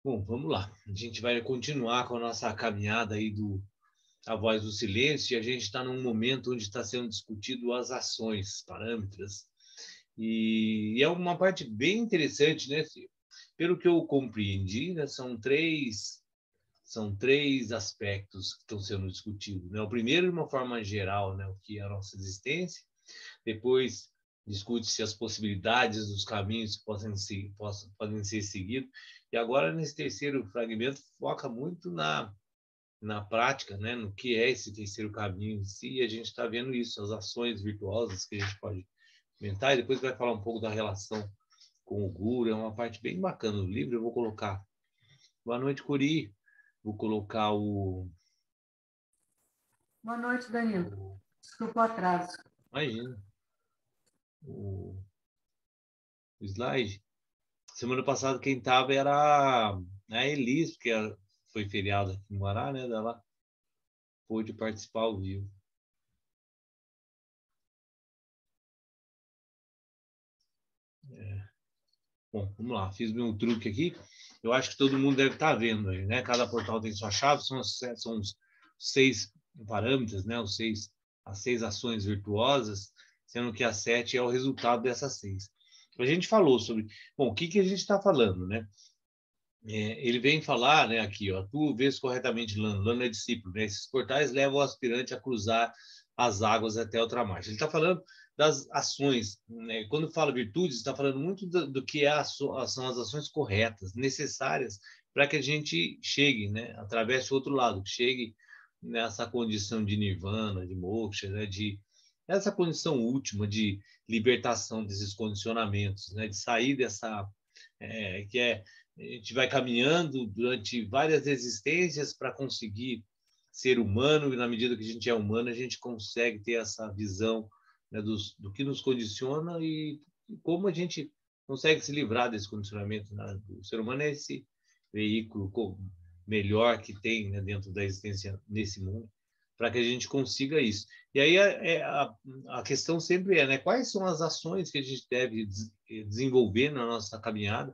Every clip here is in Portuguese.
Bom, vamos lá. A gente vai continuar com a nossa caminhada aí A Voz do Silêncio, e a gente está num momento onde está sendo discutido as ações, parâmetros, e é uma parte bem interessante, né, Fio? Pelo que eu compreendi, né, são três aspectos que estão sendo discutidos, né? O primeiro, de uma forma geral, né, o que é a nossa existência. Depois discute-se as possibilidades dos caminhos que podem ser seguidos. E agora, nesse terceiro fragmento, foca muito na prática, né, no que é esse terceiro caminho em si, e a gente está vendo isso, as ações virtuosas que a gente pode inventar, e depois vai falar um pouco da relação com o Guru, é uma parte bem bacana do livro. Eu vou colocar Boa Noite, Curi, vou colocar Boa noite, Danilo. o Desculpa o atraso. imagina, o, o slide. Semana passada quem estava era a Elis, porque foi feriado aqui em Guará, né? Ela pôde participar ao vivo. Bom, vamos lá. Fiz meu truque aqui. Eu acho que todo mundo deve estar vendo aí, né? Cada portal tem sua chave, são os 6 parâmetros, né? As 6 ações virtuosas, sendo que a 7 é o resultado dessas 6. A gente falou sobre... Bom, o que a gente está falando, né? Ele vem falar, né, aqui, ó, tu vês corretamente Lano, Lano é discípulo, né? Esses portais levam o aspirante a cruzar as águas até outra margem. Ele está falando das ações, né? Quando fala virtudes, está falando muito do que são as ações corretas, necessárias para que a gente chegue, né, atravesse o outro lado, que chegue nessa condição de nirvana, de moksha, né, de essa condição última de libertação desses condicionamentos, né, de sair dessa que é a gente vai caminhando durante várias existências para conseguir ser humano, e na medida que a gente é humano, a gente consegue ter essa visão, né, do que nos condiciona e como a gente consegue se livrar desse condicionamento, né? O ser humano é esse veículo melhor que tem, né, dentro da existência nesse mundo, para que a gente consiga isso. E aí a questão sempre é, né, quais são as ações que a gente deve desenvolver na nossa caminhada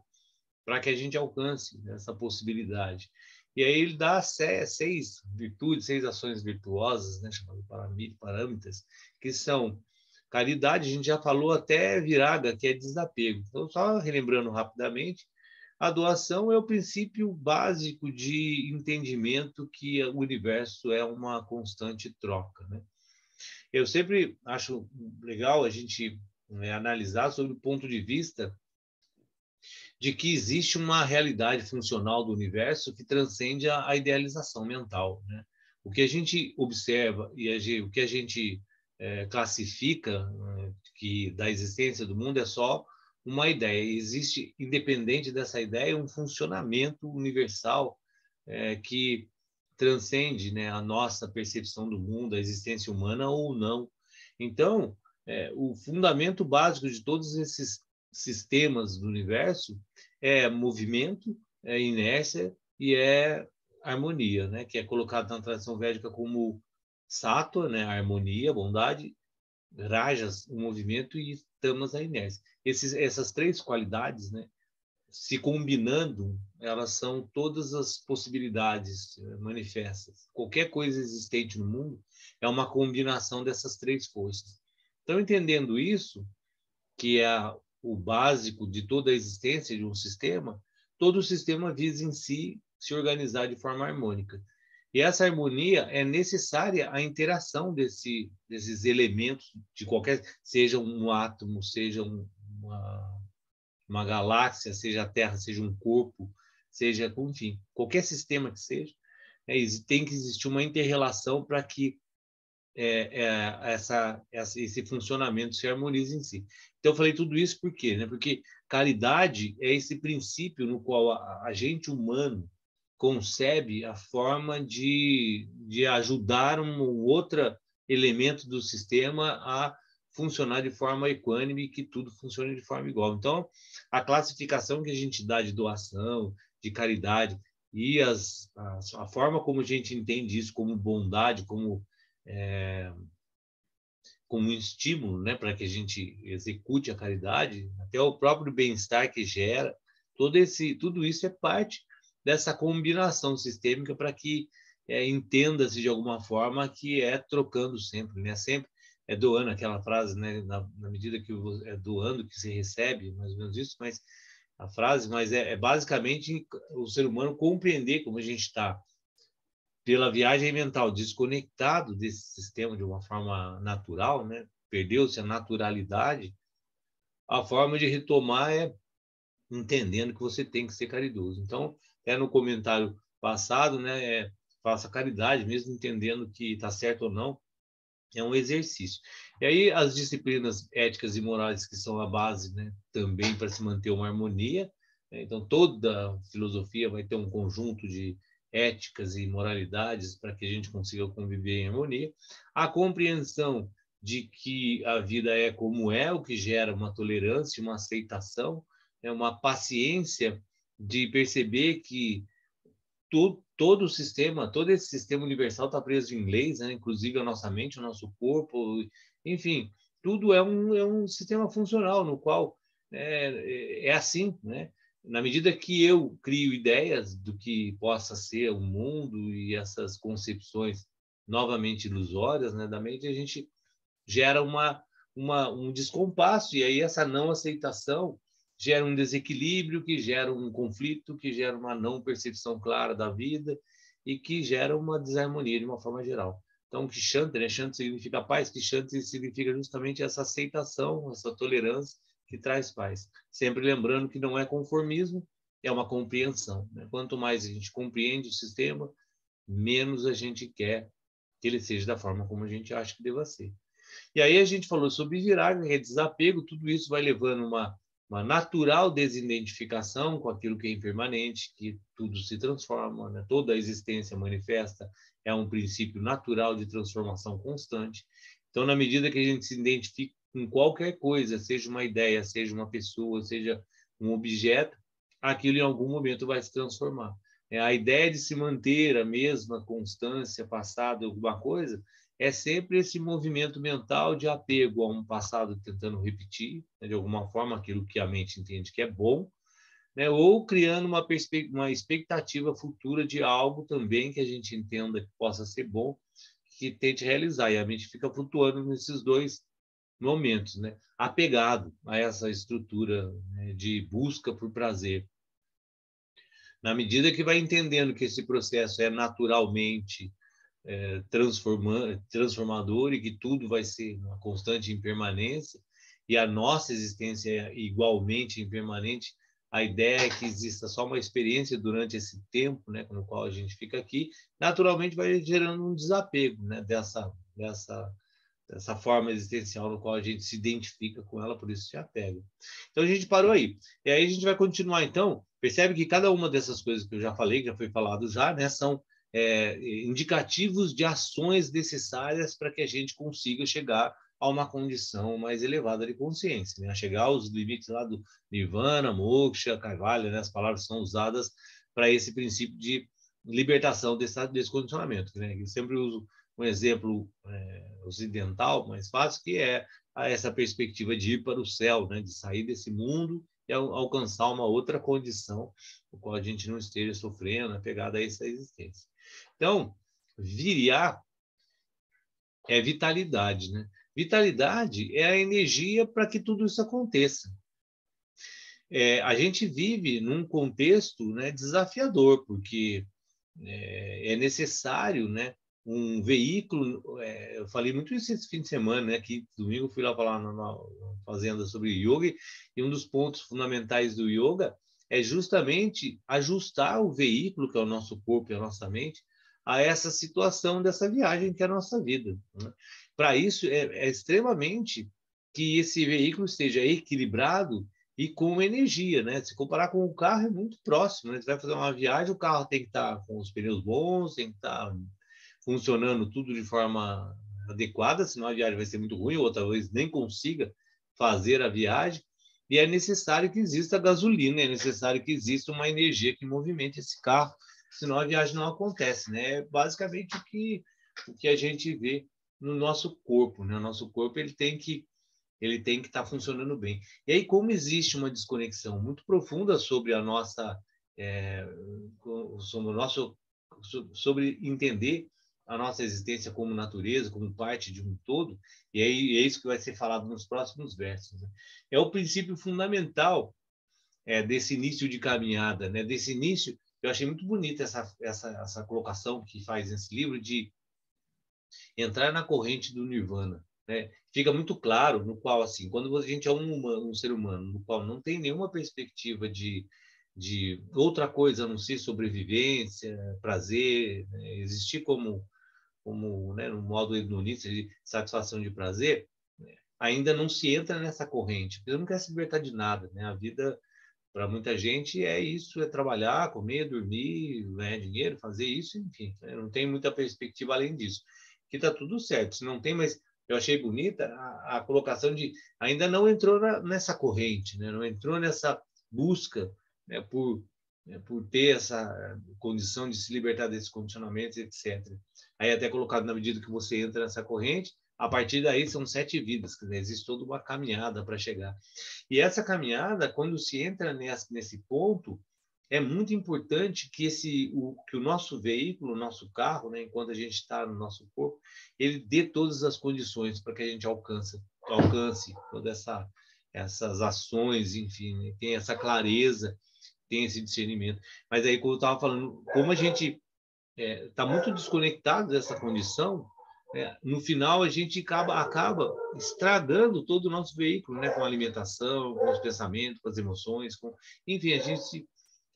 para que a gente alcance essa possibilidade. E aí ele dá 6 virtudes, 6 ações virtuosas, né, chamadas parâmetros, que são caridade, a gente já falou até viraga, que é desapego. Então, só relembrando rapidamente, a doação é o princípio básico de entendimento que o universo é uma constante troca, né? Eu sempre acho legal a gente, né, analisar sobre o ponto de vista de que existe uma realidade funcional do universo que transcende a idealização mental, né? O que a gente observa o que a gente classifica, que da existência do mundo é só uma ideia. Existe, independente dessa ideia, um funcionamento universal que transcende, né, a nossa percepção do mundo, a existência humana ou não. Então, o fundamento básico de todos esses sistemas do universo é movimento, é inércia e é harmonia, né? Que é colocado na tradição védica como sattva, né? A harmonia, a bondade, rajas, o movimento, e tamas, a inércia. Essas 3 qualidades, né, se combinando, elas são todas as possibilidades manifestas. Qualquer coisa existente no mundo é uma combinação dessas 3 forças. Então, entendendo isso, que é o básico de toda a existência de um sistema, todo o sistema visa em si se organizar de forma harmônica. E essa harmonia é necessária à interação desses elementos de qualquer, seja um átomo, seja uma galáxia, seja a Terra, seja um corpo, seja, enfim, qualquer sistema que seja, tem que existir uma inter-relação para que esse funcionamento se harmoniza em si. Então, eu falei tudo isso por quê? Né? Porque caridade é esse princípio no qual a gente humano concebe a forma de ajudar um outro elemento do sistema a funcionar de forma equânime e que tudo funcione de forma igual. Então, a classificação que a gente dá de doação, de caridade, e a forma como a gente entende isso como bondade, como como um estímulo, né, para que a gente execute a caridade, até o próprio bem-estar que gera, tudo isso é parte dessa combinação sistêmica para que entenda-se de alguma forma que é trocando sempre, né? Sempre é doando, aquela frase, né? Na medida que é doando que se recebe, mais ou menos isso, mas a frase, mas é basicamente o ser humano compreender como a gente está pela viagem mental desconectado desse sistema de uma forma natural, né? Perdeu-se a naturalidade. A forma de retomar é entendendo que você tem que ser caridoso. Então, no comentário passado, né, faça caridade, mesmo entendendo que está certo ou não, é um exercício. E aí as disciplinas éticas e morais que são a base, né, também para se manter uma harmonia, né? Então, toda filosofia vai ter um conjunto de éticas e moralidades para que a gente consiga conviver em harmonia. A compreensão de que a vida é como é, o que gera uma tolerância, uma aceitação, uma paciência de perceber que todo o sistema, todo esse sistema universal está preso em leis, né? Inclusive a nossa mente, o nosso corpo, enfim, tudo é um sistema funcional no qual é assim, né? Na medida que eu crio ideias do que possa ser o mundo e essas concepções novamente ilusórias, né, da mente, a gente gera um descompasso, e aí essa não aceitação gera um desequilíbrio, que gera um conflito, que gera uma não percepção clara da vida e que gera uma desarmonia de uma forma geral. Então, Kshanti, né? Shanti significa paz, Kshanti significa justamente essa aceitação, essa tolerância que traz paz. Sempre lembrando que não é conformismo, é uma compreensão, né? Quanto mais a gente compreende o sistema, menos a gente quer que ele seja da forma como a gente acha que deva ser. E aí a gente falou sobre virar, que é desapego, tudo isso vai levando uma natural desidentificação com aquilo que é impermanente, que tudo se transforma, né? Toda a existência manifesta é um princípio natural de transformação constante. Então, na medida que a gente se identifica com qualquer coisa, seja uma ideia, seja uma pessoa, seja um objeto, aquilo em algum momento vai se transformar. A ideia de se manter a mesma constância passada, alguma coisa, é sempre esse movimento mental de apego a um passado tentando repetir, né, de alguma forma, aquilo que a mente entende que é bom, né, ou criando uma expectativa futura de algo também que a gente entenda que possa ser bom, que tente realizar. E a mente fica flutuando nesses dois momentos, né, apegado a essa estrutura, né, de busca por prazer. Na medida que vai entendendo que esse processo é naturalmente transformador e que tudo vai ser uma constante impermanência e a nossa existência é igualmente impermanente, a ideia é que exista só uma experiência durante esse tempo, né, no qual a gente fica aqui, naturalmente vai gerando um desapego, né, dessa forma existencial no qual a gente se identifica com ela, por isso se apega. Então a gente parou aí. E aí a gente vai continuar então. Percebe que cada uma dessas coisas que eu já falei, que já foi falado já, né, são indicativos de ações necessárias para que a gente consiga chegar a uma condição mais elevada de consciência, né? Chegar aos limites lá do Nirvana, Moksha, Kaivalya, né? As palavras são usadas para esse princípio de libertação desse condicionamento, né? Eu sempre uso um exemplo ocidental mais fácil, que é essa perspectiva de ir para o céu, né? De sair desse mundo e alcançar uma outra condição, no qual a gente não esteja sofrendo, apegado a essa existência. Então, viriar é vitalidade, né? Vitalidade é a energia para que tudo isso aconteça. A gente vive num contexto, né, desafiador, porque é necessário, né, um veículo. Eu falei muito isso esse fim de semana, né? Que domingo fui lá falar na fazenda sobre yoga, e um dos pontos fundamentais do yoga é justamente ajustar o veículo, que é o nosso corpo e a nossa mente, a essa situação dessa viagem que é a nossa vida, né? Para isso, é extremamente que esse veículo esteja equilibrado e com energia, né? Se comparar com o carro, é muito próximo, né? Você vai fazer uma viagem, o carro tem que estar com os pneus bons, tem que estar funcionando tudo de forma adequada, senão a viagem vai ser muito ruim, ou talvez nem consiga fazer a viagem. E é necessário que exista gasolina, é necessário que exista uma energia que movimente esse carro, senão a viagem não acontece, né? É basicamente o que a gente vê no nosso corpo, né? O nosso corpo ele tem que estar funcionando bem. E aí, como existe uma desconexão muito profunda sobre a nossa sobre entender a nossa existência como natureza, como parte de um todo, e aí é isso que vai ser falado nos próximos versos. Né? É o princípio fundamental desse início de caminhada, né? Desse início, eu achei muito bonita essa colocação que faz nesse livro de entrar na corrente do Nirvana. Né? Fica muito claro no qual, assim, quando a gente é um ser humano, no qual não tem nenhuma perspectiva de outra coisa a não ser sobrevivência, prazer, né? Existir como né, no modo hedonista de satisfação de prazer, né? Ainda não se entra nessa corrente, porque não quer se libertar de nada. Né? A vida, para muita gente, é isso, é trabalhar, comer, dormir, ganhar dinheiro, fazer isso, enfim. Né? Não tem muita perspectiva além disso. Que está tudo certo. Se não tem, mas eu achei bonita a colocação de ainda não entrou nessa corrente, né? Não entrou nessa busca, né, por ter essa condição de se libertar desses condicionamentos, etc. Aí até colocado na medida que você entra nessa corrente, a partir daí são 7 vidas, quer dizer, existe toda uma caminhada para chegar. E essa caminhada, quando se entra nesse ponto, é muito importante que o nosso veículo, o nosso carro, né, enquanto a gente está no nosso corpo, ele dê todas as condições para que a gente alcance todas essas ações, enfim, né, tenha essa clareza, tenha esse discernimento. Mas aí, como eu estava falando, como a gente está muito desconectado dessa condição, no final a gente acaba estragando todo o nosso veículo, né? Com a alimentação, com os pensamentos, com as emoções, enfim, a gente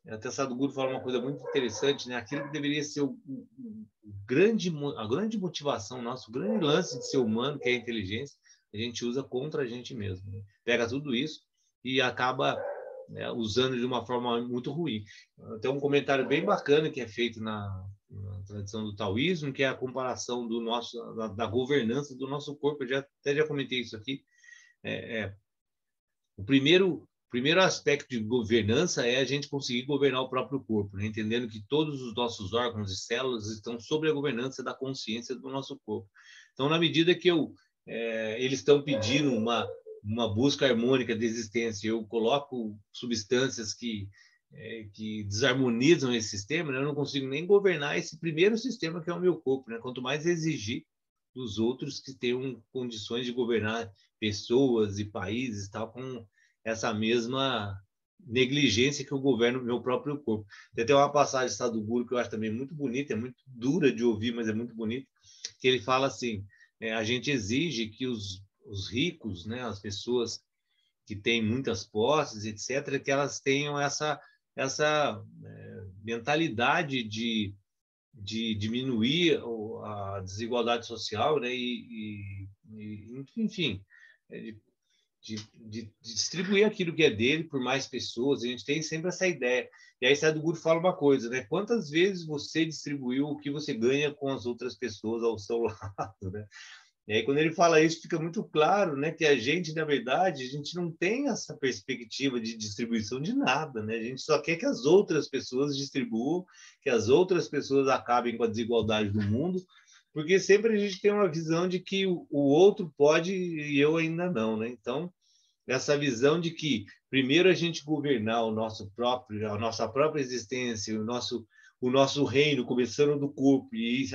até Sadhguru fala uma coisa muito interessante, né? Aquilo que deveria ser a grande motivação, nosso grande lance de ser humano, que é a inteligência, a gente usa contra a gente mesmo. Né? Pega tudo isso e acaba, né, usando de uma forma muito ruim. Tem um comentário bem bacana que é feito na tradição do taoísmo, que é a comparação da governança do nosso corpo. Eu até já comentei isso aqui. O primeiro aspecto de governança é a gente conseguir governar o próprio corpo, né? Entendendo que todos os nossos órgãos e células estão sob a governança da consciência do nosso corpo. Então, na medida que eles estão pedindo uma busca harmônica de existência, eu coloco substâncias que desarmonizam esse sistema, né? Eu não consigo nem governar esse primeiro sistema que é o meu corpo. Né? Quanto mais exigir dos outros que tenham condições de governar pessoas e países tal, com essa mesma negligência que eu governo meu próprio corpo. Tem até uma passagem de Sadhguru que eu acho também muito bonita, é muito dura de ouvir, mas é muito bonita, que ele fala assim, a gente exige que os ricos, né, as pessoas que têm muitas posses, etc., que elas tenham essa mentalidade de diminuir a desigualdade social, né? Enfim, de distribuir aquilo que é dele por mais pessoas. A gente tem sempre essa ideia. E aí Sadhguru fala uma coisa, né? Quantas vezes você distribuiu o que você ganha com as outras pessoas ao seu lado, né? E aí, quando ele fala isso, fica muito claro, né, que a gente, na verdade, a gente não tem essa perspectiva de distribuição de nada, né? A gente só quer que as outras pessoas distribuam, que as outras pessoas acabem com a desigualdade do mundo, porque sempre a gente tem uma visão de que o outro pode e eu ainda não, né? Então, essa visão de que primeiro a gente governar a nossa própria existência, o nosso reino, começando do corpo e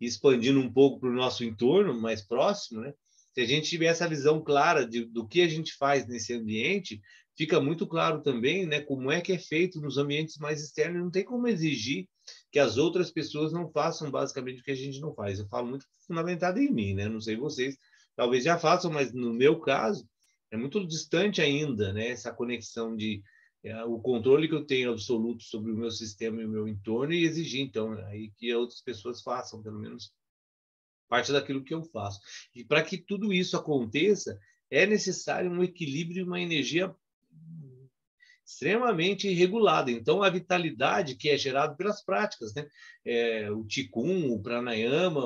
expandindo um pouco para o nosso entorno mais próximo, né? Se a gente tiver essa visão clara do que a gente faz nesse ambiente, fica muito claro também, né, como é que é feito nos ambientes mais externos. Não tem como exigir que as outras pessoas não façam basicamente o que a gente não faz. Eu falo muito fundamentado em mim, né? Não sei vocês, talvez já façam, mas no meu caso é muito distante ainda, né? Essa conexão de o controle que eu tenho absoluto sobre o meu sistema e o meu entorno e exigir, então, aí que outras pessoas façam, pelo menos, parte daquilo que eu faço. E para que tudo isso aconteça, é necessário um equilíbrio e uma energia extremamente regulada. Então, a vitalidade que é gerada pelas práticas, né? O Qigong, o Pranayama,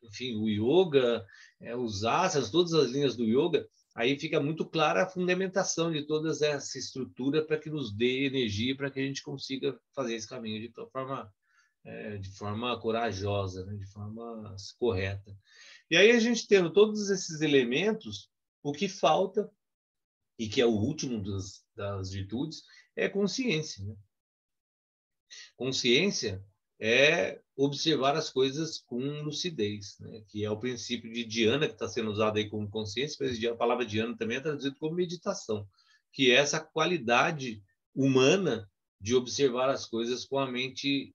enfim, o Yoga, os asanas, todas as linhas do Yoga, aí fica muito clara a fundamentação de toda essa estrutura para que nos dê energia para que a gente consiga fazer esse caminho de forma corajosa, né? De forma correta. E aí a gente tendo todos esses elementos, o que falta e que é o último das virtudes, é consciência, né? Consciência é observar as coisas com lucidez, né? Que é o princípio de Dhyana, que está sendo usado aí como consciência, mas a palavra Dhyana também é traduzida como meditação, que é essa qualidade humana de observar as coisas com a mente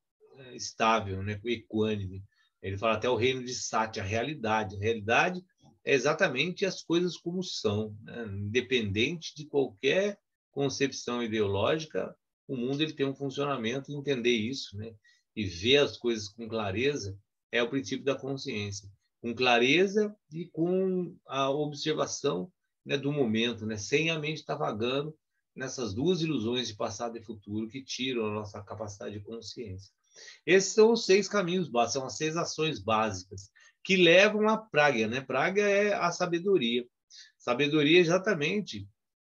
estável, né? Equânime. Ele fala até o reino de Sati, a realidade. A realidade é exatamente as coisas como são, né? Independente de qualquer concepção ideológica, o mundo ele tem um funcionamento, e entender isso, né? E ver as coisas com clareza é o princípio da consciência. Com clareza e com a observação, né, do momento, né? Sem a mente estar vagando nessas duas ilusões de passado e futuro que tiram a nossa capacidade de consciência. Esses são os 6 caminhos básicos, são as 6 ações básicas que levam à prágya, né? Prágya é a sabedoria. Sabedoria exatamente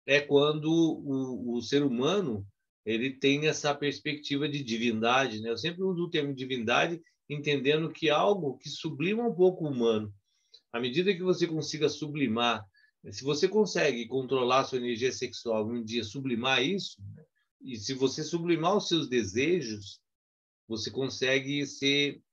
é quando o ser humano ele tem essa perspectiva de divindade, né? Eu sempre uso o termo divindade entendendo que é algo que sublima um pouco o humano. À medida que você consiga sublimar, se você consegue controlar a sua energia sexual um dia, sublimar isso, né? E se você sublimar os seus desejos, você consegue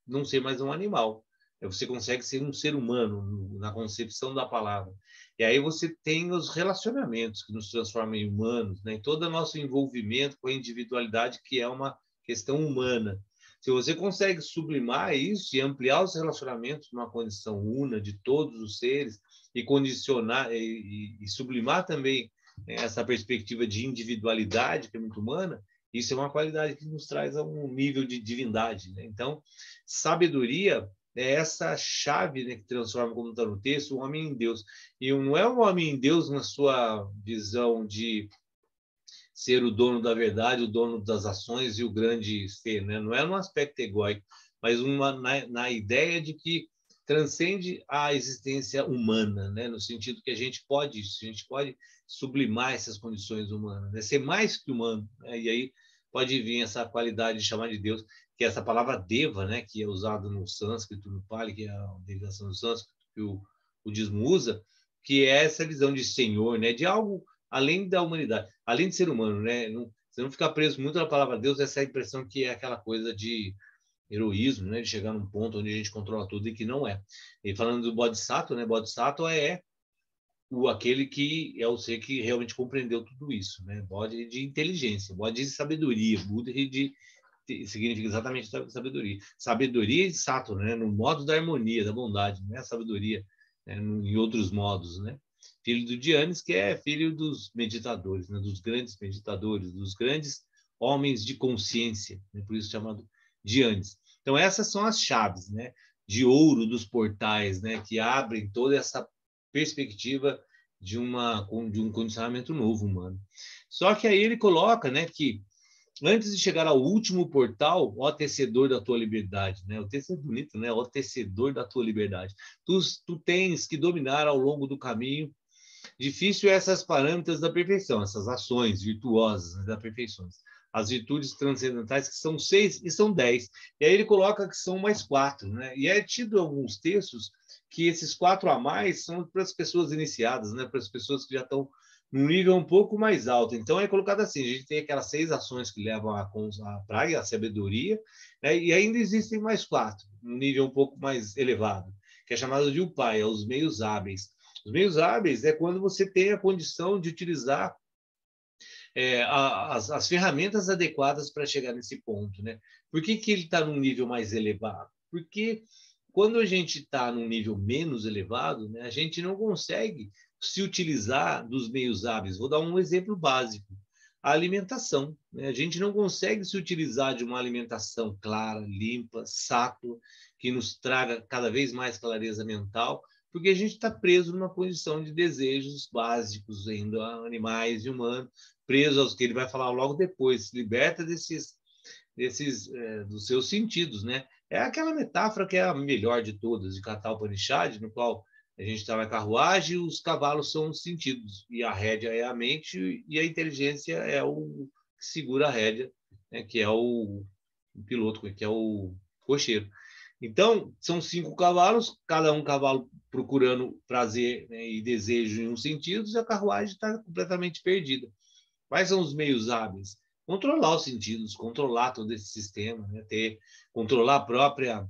não ser mais um animal. Você consegue ser um ser humano, na concepção da palavra. E aí você tem os relacionamentos que nos transformam em humanos, né? Todo o nosso envolvimento com a individualidade, que é uma questão humana. Se você consegue sublimar isso e ampliar os relacionamentos numa condição una de todos os seres e condicionar e sublimar também, né, essa perspectiva de individualidade, que é muito humana, isso é uma qualidade que nos traz a um nível de divindade, né? Então, sabedoria é essa chave, né, que transforma, como está no texto, o homem em Deus. E não é um homem em Deus na sua visão de ser o dono da verdade, o dono das ações e o grande ser, né? Não é num aspecto egóico, mas na ideia de que transcende a existência humana, né? No sentido que a gente pode sublimar essas condições humanas, né? Ser mais que humano, né? E aí pode vir essa qualidade de chamar de Deus, que é essa palavra deva, né? Que é usada no sânscrito, no Pali, que é a derivação do sânscrito que o budismo usa, que é essa visão de senhor, né? De algo além da humanidade, além de ser humano, né? Você não ficar preso muito na palavra Deus, essa é a impressão que é aquela coisa de heroísmo, né? De chegar num ponto onde a gente controla tudo e que não é. E falando do Bodhisattva, né? Bodhisattva é aquele que é o ser que realmente compreendeu tudo isso, né? Bodhi de inteligência, Bodhi de sabedoria, Buda significa exatamente sabedoria. Sabedoria e sattva, né? No modo da harmonia, da bondade, não é a sabedoria, né? Em outros modos, né? Filho do Dhyanis, que é filho dos meditadores, né? Dos grandes meditadores, dos grandes homens de consciência, né? Por isso chamado Dhyanis. Então essas são as chaves, né? De ouro dos portais, né? Que abrem toda essa perspectiva de um condicionamento novo humano. Só que aí ele coloca, né? Que antes de chegar ao último portal, ó tecedor da tua liberdade, né? O texto é bonito, né? Ó tecedor da tua liberdade. Tu tens que dominar ao longo do caminho. Difícil é essas parâmetros da perfeição, essas ações virtuosas, né, da perfeição. As virtudes transcendentais, que são 6 e são 10. E aí ele coloca que são mais 4, né? E é tido alguns textos que esses 4 a mais são para as pessoas iniciadas, né? Para as pessoas que já estão num nível um pouco mais alto. Então é colocado assim: a gente tem aquelas 6 ações que levam à praga, a sabedoria, né? E ainda existem mais 4, num nível um pouco mais elevado, que é chamado de upaya, os meios hábeis. Os meios hábeis é quando você tem a condição de utilizar as ferramentas adequadas para chegar nesse ponto, né? Por que ele está num nível mais elevado? Porque quando a gente está num nível menos elevado, né, a gente não consegue se utilizar dos meios hábeis. Vou dar um exemplo básico. A alimentação, né? A gente não consegue se utilizar de uma alimentação clara, limpa, sátua, que nos traga cada vez mais clareza mental, porque a gente está preso numa condição de desejos básicos ainda, animais e humanos, preso aos que ele vai falar logo depois, se liberta dos seus sentidos, né? É aquela metáfora que é a melhor de todas, de Katha Upanishad, no qual a gente está na carruagem, os cavalos são os sentidos, e a rédea é a mente, e a inteligência é o que segura a rédea, né? Que é o piloto, que é o cocheiro. Então, são 5 cavalos, cada um cavalo procurando prazer, né, e desejo em um sentido, e a carruagem está completamente perdida. Quais são os meios hábeis? Controlar os sentidos, controlar todo esse sistema, né, controlar a própria,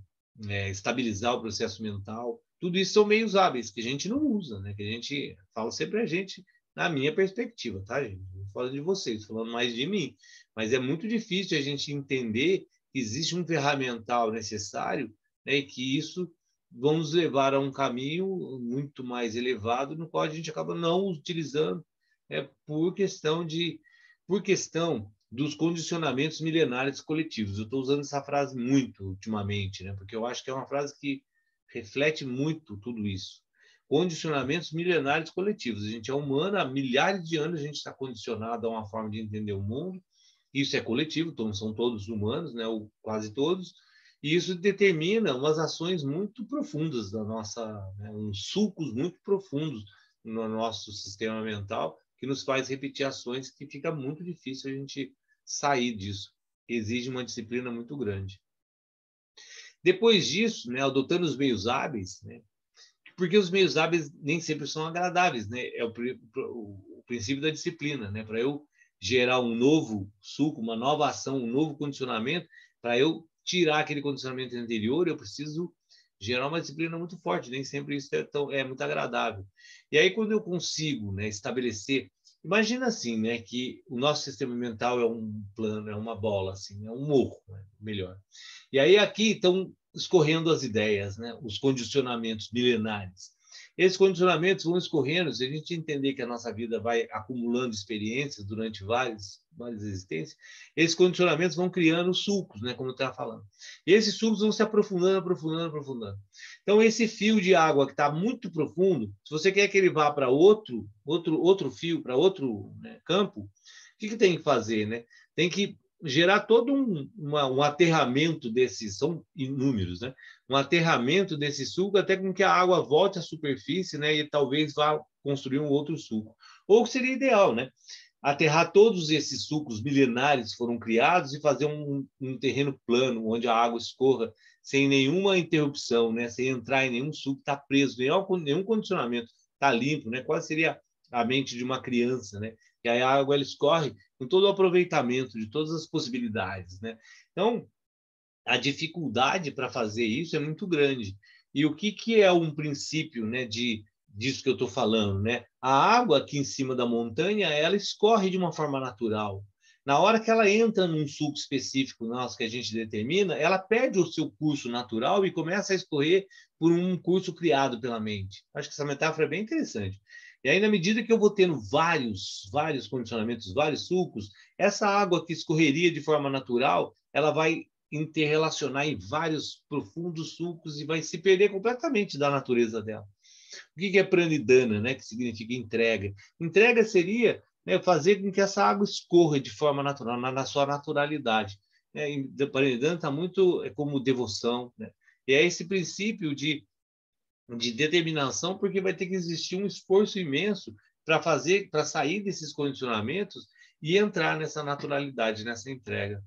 estabilizar o processo mental. Tudo isso são meios hábeis que a gente não usa, né, que a gente fala sempre a gente, na minha perspectiva, tá, gente? Não falando de vocês, falando mais de mim. Mas é muito difícil a gente entender que existe um ferramental necessário, né, e que isso vamos levar a um caminho muito mais elevado, no qual a gente acaba não utilizando, por questão dos condicionamentos milenares coletivos. Eu estou usando essa frase muito ultimamente, né, porque eu acho que é uma frase que reflete muito tudo isso. Condicionamentos milenares coletivos. A gente é humano, há milhares de anos a gente está condicionado a uma forma de entender o mundo. Isso é coletivo, então são todos humanos, né, ou quase todos, e isso determina umas ações muito profundas da nossa, né, uns sulcos muito profundos no nosso sistema mental, que nos faz repetir ações que fica muito difícil a gente sair disso. Exige uma disciplina muito grande. Depois disso, né, adotando os meios hábeis, né, porque os meios hábeis nem sempre são agradáveis, né? É o princípio da disciplina, né? Para eu gerar um novo suco, uma nova ação, um novo condicionamento, para eu tirar aquele condicionamento anterior, eu preciso gerar uma disciplina muito forte. Nem sempre isso é muito agradável. E aí, quando eu consigo, né, estabelecer, imagina assim, né, que o nosso sistema mental é um plano, é uma bola, assim, é um morro, né, melhor. E aí aqui estão escorrendo as ideias, né? Os condicionamentos milenares. Esses condicionamentos vão escorrendo, se a gente entender que a nossa vida vai acumulando experiências durante várias existências, esses condicionamentos vão criando sulcos, né? Como eu estava falando. E esses sulcos vão se aprofundando, aprofundando, aprofundando. Então, esse fio de água que está muito profundo, se você quer que ele vá para outro fio, para outro, né, campo, o que tem que fazer, né? Tem que gerar todo um aterramento desses, são inúmeros, né? Um aterramento desse suco até com que a água volte à superfície, né? E talvez vá construir um outro suco. Ou seria ideal, né? Aterrar todos esses sucos milenares que foram criados e fazer um terreno plano, onde a água escorra sem nenhuma interrupção, né? Sem entrar em nenhum suco, está preso, nenhum condicionamento, está limpo, né? Quase seria a mente de uma criança, né? E aí a água ela escorre com todo o aproveitamento de todas as possibilidades, né? Então, a dificuldade para fazer isso é muito grande. E o que é um princípio, né, disso que eu estou falando, né? A água aqui em cima da montanha, ela escorre de uma forma natural. Na hora que ela entra num suco específico nosso que a gente determina, ela perde o seu curso natural e começa a escorrer por um curso criado pela mente. Acho que essa metáfora é bem interessante. E aí, na medida que eu vou tendo vários condicionamentos, vários sucos, essa água que escorreria de forma natural, ela vai interrelacionar em vários profundos sulcos e vai se perder completamente da natureza dela. O que é pranidhana, né? Que significa entrega? Entrega seria, né, fazer com que essa água escorra de forma natural, na sua naturalidade. Pranidhana está muito como devoção, né? E é esse princípio de determinação, porque vai ter que existir um esforço imenso para sair desses condicionamentos e entrar nessa naturalidade, nessa entrega.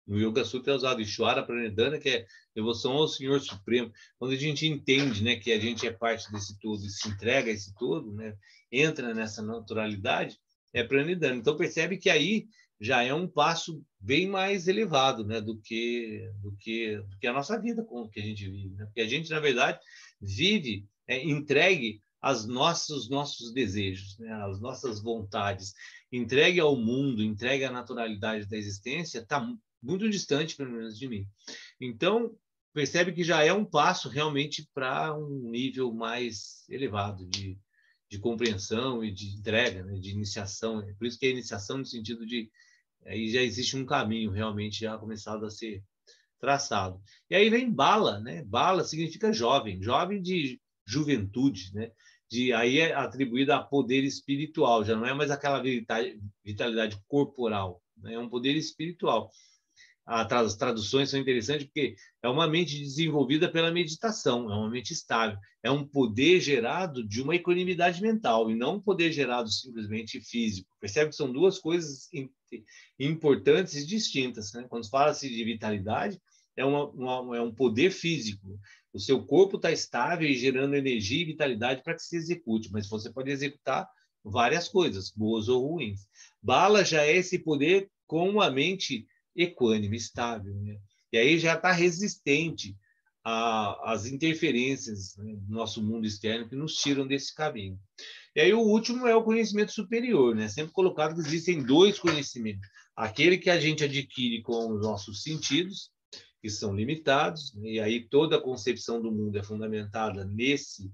No Yoga Sutra é usado Ishvara Pranidhana, que é devoção ao Senhor Supremo. Quando a gente entende, né, que a gente é parte desse todo e se entrega a esse todo, né, entra nessa naturalidade, é Pranidhana. Então percebe que aí já é um passo bem mais elevado, né, do que a nossa vida com que a gente vive, né? Porque a gente, na verdade, vive entregue aos nossos desejos, né, às nossas vontades, entregue ao mundo, entregue à naturalidade da existência, está muito distante, pelo menos, de mim. Então, percebe que já é um passo realmente para um nível mais elevado de compreensão e de entrega, né, de iniciação. Por isso que é iniciação no sentido de aí já existe um caminho realmente já começado a ser traçado. E aí vem bala, né? Bala significa jovem, jovem de juventude, né? Aí é atribuída a poder espiritual, já não é mais aquela vitalidade corporal, né? É um poder espiritual. As traduções são interessantes porque é uma mente desenvolvida pela meditação, é uma mente estável, é um poder gerado de uma equanimidade mental e não um poder gerado simplesmente físico. Percebe que são duas coisas importantes e distintas, né? Quando fala-se de vitalidade, é um poder físico. O seu corpo está estável e gerando energia e vitalidade para que se execute, mas você pode executar várias coisas, boas ou ruins. Bala já é esse poder com a mente equânime, estável, né? E aí já está resistente às interferências, né, do nosso mundo externo que nos tiram desse caminho. E aí o último é o conhecimento superior, né? Sempre colocado que existem dois conhecimentos. Aquele que a gente adquire com os nossos sentidos, que são limitados, né? E aí toda a concepção do mundo é fundamentada nesse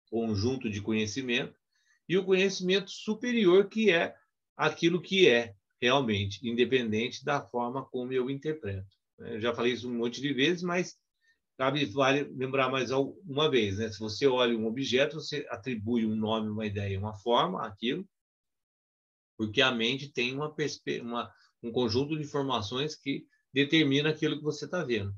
conjunto de conhecimento, e o conhecimento superior, que é aquilo que é realmente, independente da forma como eu interpreto. Eu já falei isso um monte de vezes, mas vale lembrar mais uma vez, né? Se você olha um objeto, você atribui um nome, uma ideia, uma forma àquilo, porque a mente tem um conjunto de informações que determina aquilo que você está vendo.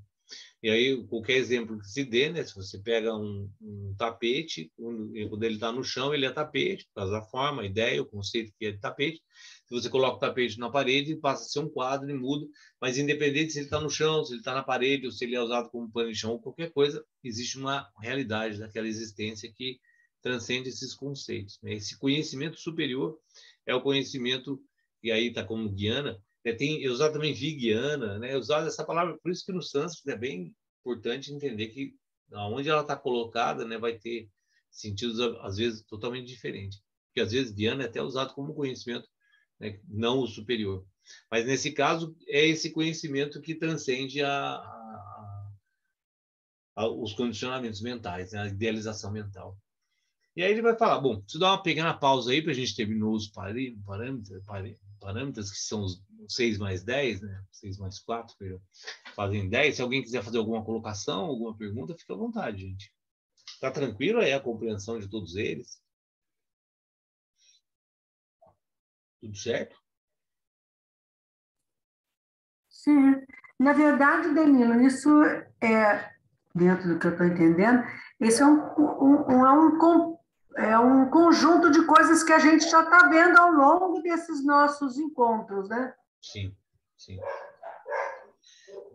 E aí, qualquer exemplo que se dê, né? Se você pega um tapete, quando ele está no chão, ele é tapete, por causa da forma, a ideia, o conceito que é de tapete. Se você coloca o tapete na parede, passa a ser um quadro e muda. Mas independente se ele está no chão, se ele está na parede, ou se ele é usado como pano de chão, ou qualquer coisa, existe uma realidade daquela existência que transcende esses conceitos, né? Esse conhecimento superior é o conhecimento, e aí está como guiana, eu usar também vigiana, né? Usar essa palavra, por isso que no sânscrito é bem importante entender que aonde ela está colocada, né, vai ter sentidos às vezes totalmente diferentes. Porque às vezes Dhyana é até usado como conhecimento, né, não o superior. Mas nesse caso é esse conhecimento que transcende os condicionamentos mentais, né, a idealização mental. E aí ele vai falar, bom, deixa eu dar uma pequena pausa aí para a gente terminar os parâmetros, que são os 6 mais 10, né? 6 mais 4, fazem 10. Se alguém quiser fazer alguma colocação, alguma pergunta, fica à vontade, gente. Tá tranquilo aí a compreensão de todos eles? Tudo certo? Sim. Na verdade, Danilo, isso é, dentro do que eu estou entendendo, esse é um conjunto de coisas que a gente já está vendo ao longo desses nossos encontros, né? Sim, sim.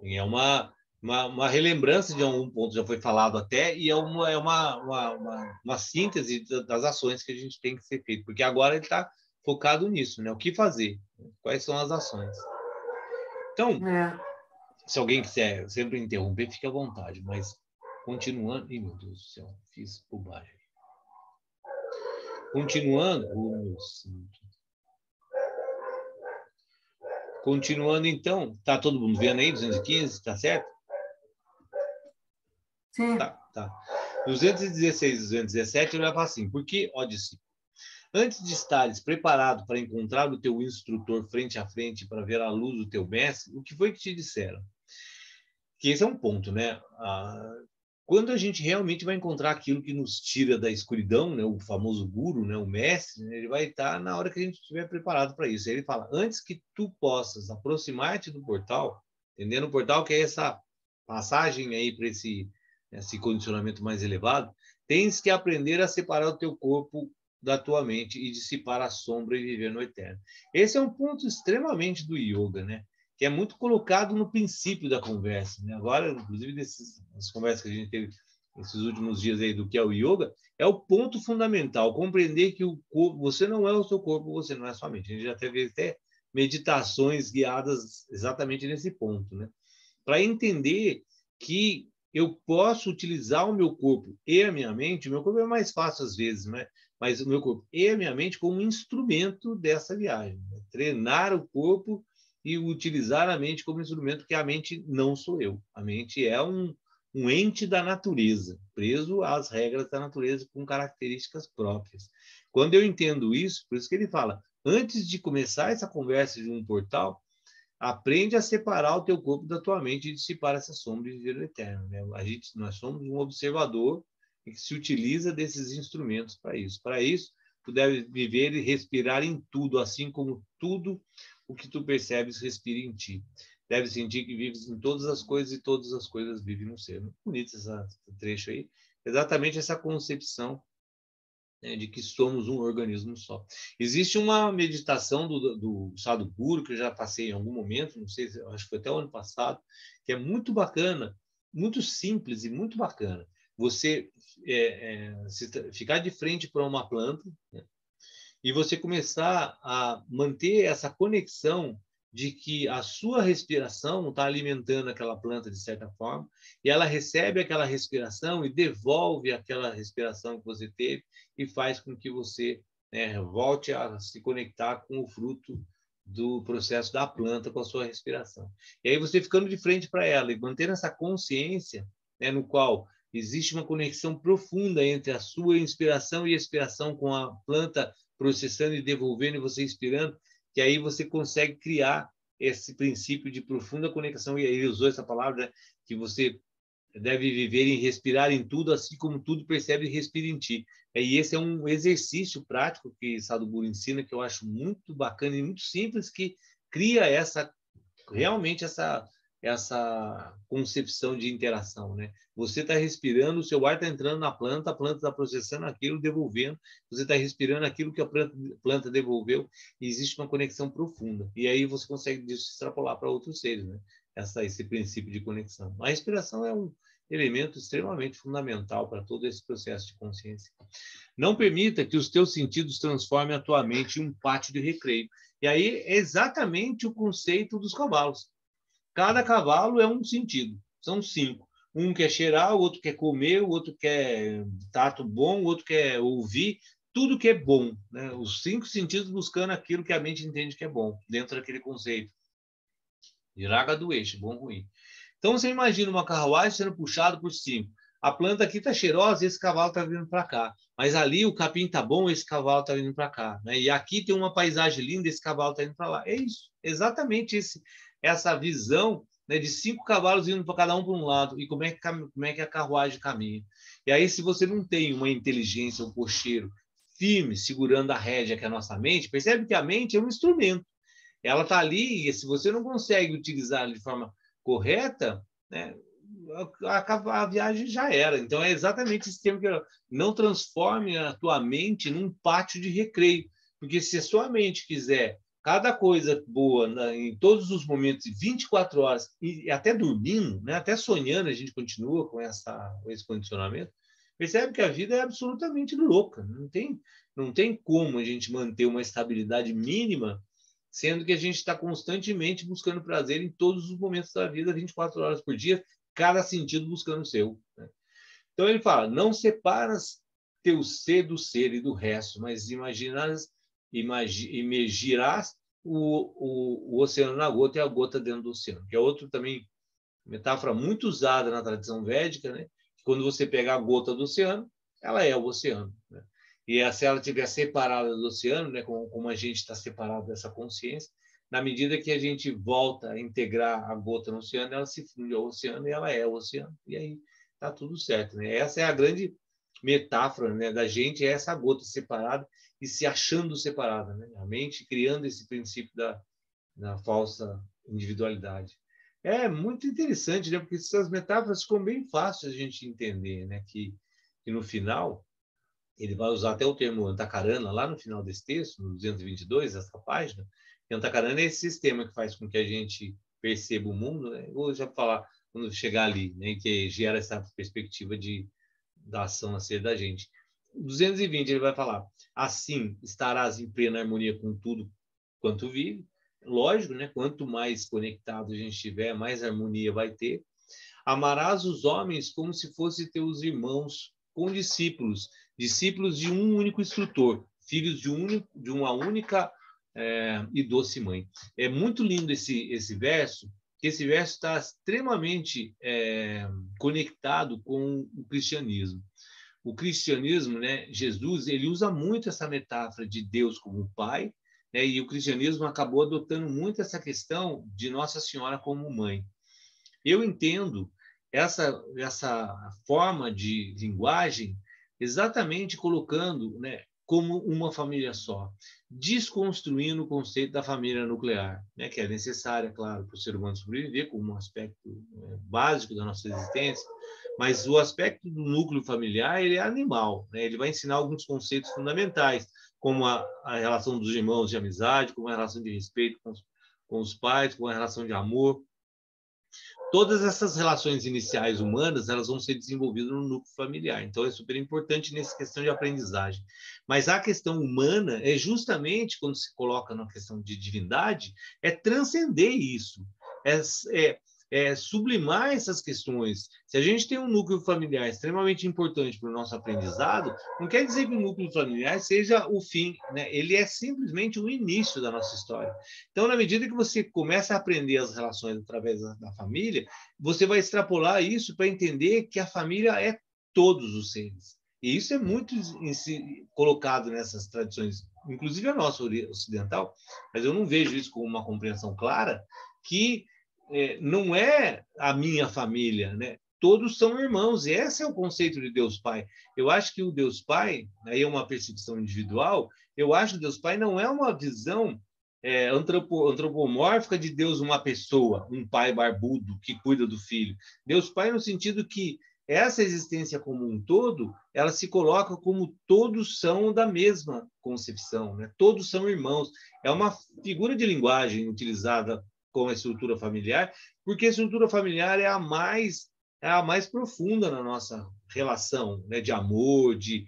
E é uma relembrança de algum ponto já foi falado até, e é uma síntese das ações que a gente tem que ser feito, porque agora ele está focado nisso, né? O que fazer? Quais são as ações? Então, É. se alguém quiser sempre interromper, fique à vontade, mas continuando. Ih, meu Deus do céu, fiz bobagem. Continuando. Continuando, então, tá todo mundo vendo aí, 215, tá certo? Sim. Tá. 216 e 217, ele vai falar assim, porque, ó, discípulo, antes de estares preparado para encontrar o teu instrutor frente a frente para ver a luz do teu mestre, o que foi que te disseram? Que esse é um ponto, né? Quando a gente realmente vai encontrar aquilo que nos tira da escuridão, né, o famoso guru, né, o mestre, né, ele vai estar na hora que a gente estiver preparado para isso. Aí ele fala, antes que tu possas aproximar-te do portal, entendendo o portal que é essa passagem aí para esse condicionamento mais elevado, tens que aprender a separar o teu corpo da tua mente e dissipar a sombra e viver no eterno. Esse é um ponto extremamente do yoga, né? Que é muito colocado no princípio da conversa, né? Agora, inclusive, das conversas que a gente teve esses últimos dias aí do que é o yoga, é o ponto fundamental, compreender que o corpo, você não é o seu corpo, você não é a sua mente. A gente já teve até meditações guiadas exatamente nesse ponto, né? Para entender que eu posso utilizar o meu corpo e a minha mente, o meu corpo é mais fácil às vezes, né? Mas o meu corpo e a minha mente como um instrumento dessa viagem, né? Treinar o corpo e utilizar a mente como instrumento, que a mente não sou eu. A mente é um ente da natureza, preso às regras da natureza com características próprias. Quando eu entendo isso, por isso que ele fala, antes de começar essa conversa de um portal, aprende a separar o teu corpo da tua mente e dissipar essa sombra e viver o eterno. Né? Nós somos um observador que se utiliza desses instrumentos para isso. Para isso, tu deve viver e respirar em tudo, assim como tudo o que tu percebes respira em ti. Deve sentir que vives em todas as coisas e todas as coisas vivem no ser. Muito bonito esse trecho aí. Exatamente essa concepção né, de que somos um organismo só. Existe uma meditação do Sadhguru, que eu já passei em algum momento, não sei, acho que foi até o ano passado, que é muito bacana, muito simples e muito bacana. Você ficar de frente para uma planta, né, e você começar a manter essa conexão de que a sua respiração está alimentando aquela planta de certa forma, e ela recebe aquela respiração e devolve aquela respiração que você teve e faz com que você, né, volte a se conectar com o fruto do processo da planta com a sua respiração. E aí você ficando de frente para ela e mantendo essa consciência, né, no qual existe uma conexão profunda entre a sua inspiração e expiração com a planta processando e devolvendo e você inspirando, que aí você consegue criar esse princípio de profunda conexão. E ele usou essa palavra, né, que você deve viver e respirar em tudo, assim como tudo percebe e respira em ti. E esse é um exercício prático que Sadhguru ensina, que eu acho muito bacana e muito simples, que cria realmente essa concepção de interação, né? Você está respirando, o seu ar está entrando na planta, a planta está processando aquilo, devolvendo, você está respirando aquilo que a planta devolveu, e existe uma conexão profunda. E aí você consegue disso extrapolar para outros seres, né? Esse princípio de conexão. A respiração é um elemento extremamente fundamental para todo esse processo de consciência. Não permita que os teus sentidos transformem a tua mente em um pátio de recreio. E aí é exatamente o conceito dos cavalos. Cada cavalo é um sentido, são 5. Um quer cheirar, o outro quer comer, o outro quer tato bom, o outro quer ouvir, tudo que é bom, né? Os 5 sentidos buscando aquilo que a mente entende que é bom, dentro daquele conceito. Viraga do eixo, bom, ruim. Então você imagina uma carruagem sendo puxada por 5. A planta aqui está cheirosa, esse cavalo está vindo para cá. Mas ali o capim está bom, esse cavalo está vindo para cá. Né? E aqui tem uma paisagem linda, esse cavalo está indo para lá. É isso, exatamente essa visão, né, de 5 cavalos indo para cada um para um lado. E como é que a carruagem caminha. E aí, se você não tem uma inteligência, um cocheiro firme, segurando a rédea, que é a nossa mente, percebe que a mente é um instrumento. Ela está ali, e se você não consegue utilizá-la de forma correta, né, a viagem já era. Então, é exatamente esse termo que eu não transforme a tua mente num pátio de recreio. Porque se a sua mente quiser cada coisa boa, né, em todos os momentos, 24 horas, e até dormindo, né, até sonhando, a gente continua com esse condicionamento, percebe que a vida é absolutamente louca. Não tem como a gente manter uma estabilidade mínima, sendo que a gente está constantemente buscando prazer em todos os momentos da vida, 24 horas por dia, cada sentido buscando o seu. Né? Então ele fala, não separas teu ser do ser e do resto, mas imergirás o oceano na gota e a gota dentro do oceano, que é outro também metáfora muito usada na tradição védica, né? Quando você pega a gota do oceano, ela é o oceano. Né? E se ela estiver separada do oceano, né, como a gente está separado dessa consciência, na medida que a gente volta a integrar a gota no oceano, ela se funde ao oceano e ela é o oceano. E aí está tudo certo. Né? Essa é a grande metáfora, né, da gente, é essa gota separada e se achando separada. Né? A mente criando esse princípio da falsa individualidade. É muito interessante, né? Porque essas metáforas ficam bem fáceis a gente entender, né? Que no final, ele vai usar até o termo antakarana, lá no final desse texto, no 222, essa página. E antakarana é esse sistema que faz com que a gente perceba o mundo, né? Vou já falar quando chegar ali, né? Que gera essa perspectiva da ação a ser da gente. 220, ele vai falar, assim estarás em plena harmonia com tudo quanto vive. Lógico, né? Quanto mais conectado a gente estiver, mais harmonia vai ter. Amarás os homens como se fossem teus irmãos condiscípulos, discípulos de um único instrutor, filhos de uma única e doce mãe. É muito lindo esse verso, que esse verso está extremamente conectado com o cristianismo. O cristianismo, né, Jesus, ele usa muito essa metáfora de Deus como Pai, né, e o cristianismo acabou adotando muito essa questão de Nossa Senhora como mãe. Eu entendo essa forma de linguagem exatamente colocando, né, como uma família só, desconstruindo o conceito da família nuclear, né, que é necessária, claro, para o ser humano sobreviver, como um aspecto básico da nossa existência, Mas o aspecto do núcleo familiar, ele é animal, né? Ele vai ensinar alguns conceitos fundamentais, como a relação dos irmãos de amizade, como a relação de respeito com os pais, com a relação de amor. Todas essas relações iniciais humanas, elas vão ser desenvolvidas no núcleo familiar. Então, é super importante nessa questão de aprendizagem. Mas a questão humana é justamente, quando se coloca na questão de divindade, é transcender isso. Sublimar essas questões. Se a gente tem um núcleo familiar extremamente importante para o nosso aprendizado, não quer dizer que o núcleo familiar seja o fim, né? Ele é simplesmente o início da nossa história. Então, na medida que você começa a aprender as relações através da família, você vai extrapolar isso para entender que a família é todos os seres. E isso é muito colocado nessas tradições, inclusive a nossa ocidental, mas eu não vejo isso como uma compreensão clara, que não é a minha família, né? Todos são irmãos, e esse é o conceito de Deus Pai. Eu acho que o Deus Pai, aí é uma percepção individual, eu acho que Deus Pai não é uma visão antropomórfica de Deus, uma pessoa, um pai barbudo que cuida do filho. Deus Pai no sentido que essa existência como um todo, ela se coloca como todos são da mesma concepção, né? Todos são irmãos. É uma figura de linguagem utilizada com a estrutura familiar, porque a estrutura familiar é a mais profunda na nossa relação, né? De amor, de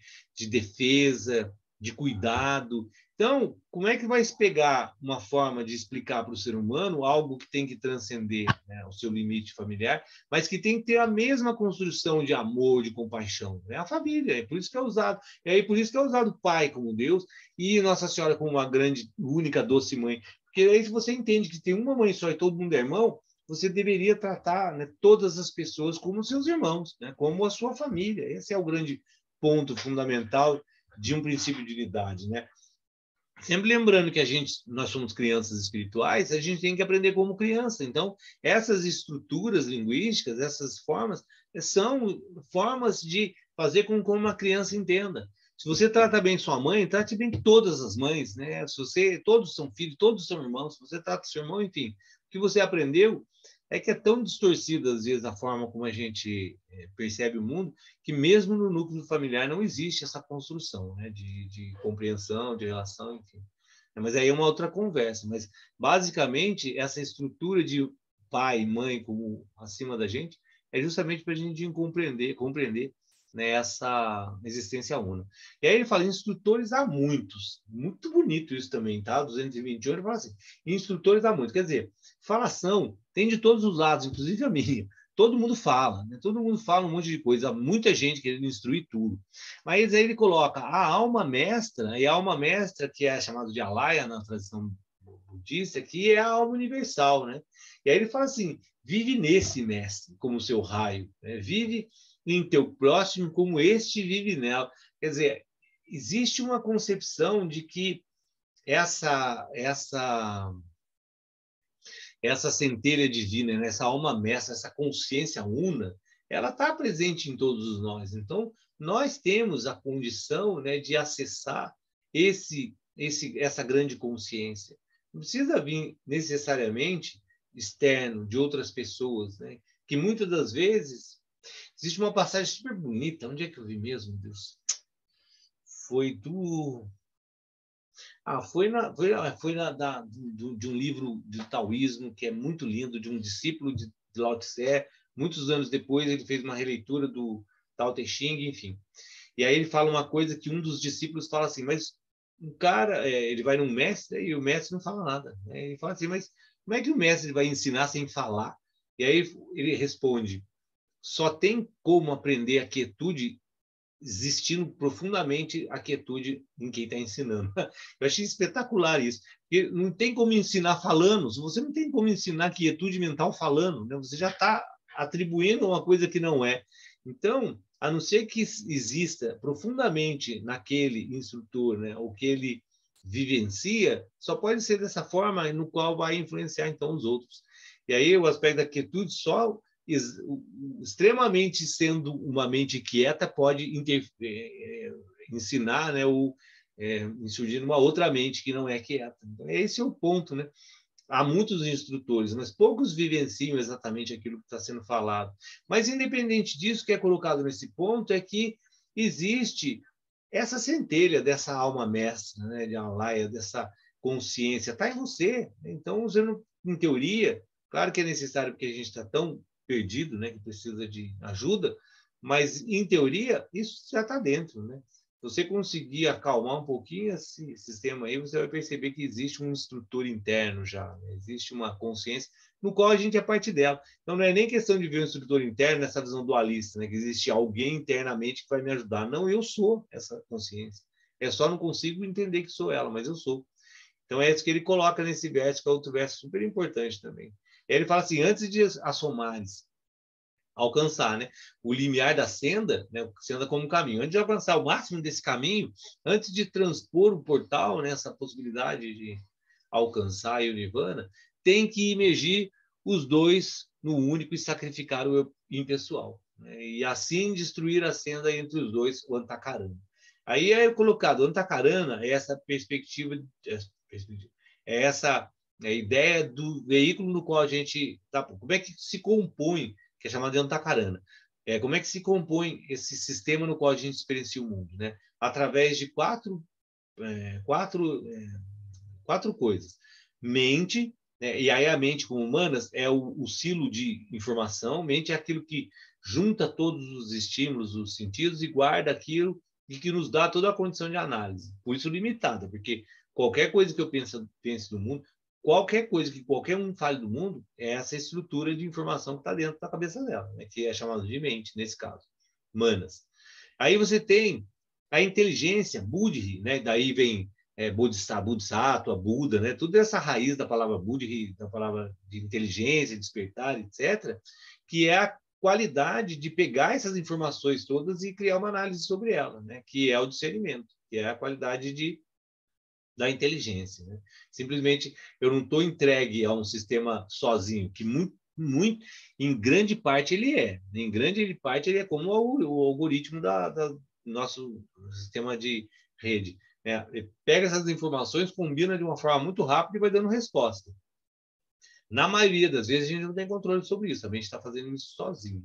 defesa, de cuidado. Então, como é que vai se pegar uma forma de explicar para o ser humano algo que tem que transcender, né, o seu limite familiar, mas que tem que ter a mesma construção de amor, de compaixão? É a família, é por isso que é usado. É por isso que é usado o Pai como Deus e Nossa Senhora como uma grande, única, doce mãe. Porque aí, se você entende que tem uma mãe só e todo mundo é irmão, você deveria tratar, né, todas as pessoas como seus irmãos, né, como a sua família. Esse é o grande ponto fundamental de um princípio de unidade, né? Sempre lembrando que nós somos crianças espirituais, a gente tem que aprender como criança. Então, essas estruturas linguísticas, essas formas, são formas de fazer com que uma criança entenda. Se você trata bem sua mãe, trate bem todas as mães, né? Todos são filhos, todos são irmãos. Se você trata seu irmão, enfim, o que você aprendeu é que é tão distorcida às vezes a forma como a gente percebe o mundo, que mesmo no núcleo familiar não existe essa construção, né, de compreensão, de relação, enfim. Mas aí é uma outra conversa. Mas basicamente essa estrutura de pai e mãe como acima da gente é justamente para a gente compreender, né, essa existência una. E aí ele fala, instrutores há muitos. Muito bonito isso também, tá? 221, ele fala assim, instrutores há muitos. Quer dizer, falação tem de todos os lados, inclusive a minha. Todo mundo fala, né? Todo mundo fala um monte de coisa, há muita gente querendo instruir tudo. Mas aí ele coloca a alma mestra, e a alma mestra, que é chamada de alaya na tradição budista, que é a alma universal, né? E aí ele fala assim, vive nesse mestre, como seu raio, né? Vive em teu próximo como este vive nela. Quer dizer, existe uma concepção de que essa centelha divina, né? Essa alma mestra, essa consciência una, ela está presente em todos nós. Então, nós temos a condição, né, de acessar essa grande consciência. Não precisa vir necessariamente externo, de outras pessoas, né? Que muitas das vezes existe uma passagem super bonita. Onde é que eu vi mesmo, Deus? Foi do... de um livro de taoísmo que é muito lindo, de um discípulo de Lao Tse. Muitos anos depois, ele fez uma releitura do Tao Te Ching, enfim. E aí ele fala uma coisa que um dos discípulos fala assim, mas o cara, ele vai num mestre e o mestre não fala nada. Né? Ele fala assim, mas como é que o mestre vai ensinar sem falar? E aí ele responde, só tem como aprender a quietude existindo profundamente a quietude em quem está ensinando. Eu achei espetacular isso, porque não tem como ensinar falando, se você não tem como ensinar quietude mental falando, né? Você já está atribuindo uma coisa que não é. Então, a não ser que exista profundamente naquele instrutor, né, o que ele vivencia, só pode ser dessa forma no qual vai influenciar então os outros. E aí o aspecto da quietude só extremamente sendo uma mente quieta pode ensinar, né, ou surgir uma outra mente que não é quieta. Então, esse é o ponto, né? há muitos instrutores, mas poucos vivenciam exatamente aquilo que está sendo falado. Mas, independente disso, o que é colocado nesse ponto é que existe essa centelha dessa alma mestra, né, de Alaya, dessa consciência, está em você. Então, você não, em teoria, claro que é necessário porque a gente está tão perdido, né, que precisa de ajuda, mas, em teoria, isso já está dentro, né? Se você conseguir acalmar um pouquinho esse sistema aí, você vai perceber que existe um instrutor interno já, né? Existe uma consciência no qual a gente é parte dela. Então, não é nem questão de ver um instrutor interno nessa visão dualista, né? Que existe alguém internamente que vai me ajudar. Não, eu sou essa consciência. Eu só não consigo entender que sou ela, mas eu sou. Então, é isso que ele coloca nesse verso, que é outro verso super importante também. Ele fala assim, antes de assomares, alcançar, né, o limiar da senda, né, senda como caminho. Antes de alcançar o máximo desse caminho, antes de transpor o portal, né, essa possibilidade de alcançar o Nirvana, tem que imergir os dois no único e sacrificar o eu impessoal, né, e assim destruir a senda entre os dois, o Antakarana. Aí é colocado, o Antakarana é essa perspectiva, é essa ideia do veículo no qual a gente tá, como é que se compõe, que é chamado de Antakarana. Como é que se compõe esse sistema no qual a gente experiencia o mundo, né? Através de quatro coisas. Mente, né? E aí a mente como humanas é o silo de informação. Mente é aquilo que junta todos os estímulos, os sentidos e guarda aquilo e que nos dá toda a condição de análise. Por isso limitada, porque qualquer coisa que eu pense no mundo, qualquer coisa que qualquer um fale do mundo é essa estrutura de informação que está dentro da cabeça dela, né? Que é chamada de mente, nesse caso, manas. Aí você tem a inteligência, buddhi, né? Daí vem bodhisattva, Buda, né? Tudo essa raiz da palavra buddhi, da palavra de inteligência, despertar, etc., que é a qualidade de pegar essas informações todas e criar uma análise sobre ela, né? Que é o discernimento, que é a qualidade da inteligência, né? Simplesmente eu não estou entregue a um sistema sozinho, que muito, em grande parte ele é. Em grande parte ele é como o algoritmo do nosso sistema de rede. Né? Ele pega essas informações, combina de uma forma muito rápida e vai dando resposta. Na maioria das vezes a gente não tem controle sobre isso, a gente está fazendo isso sozinho.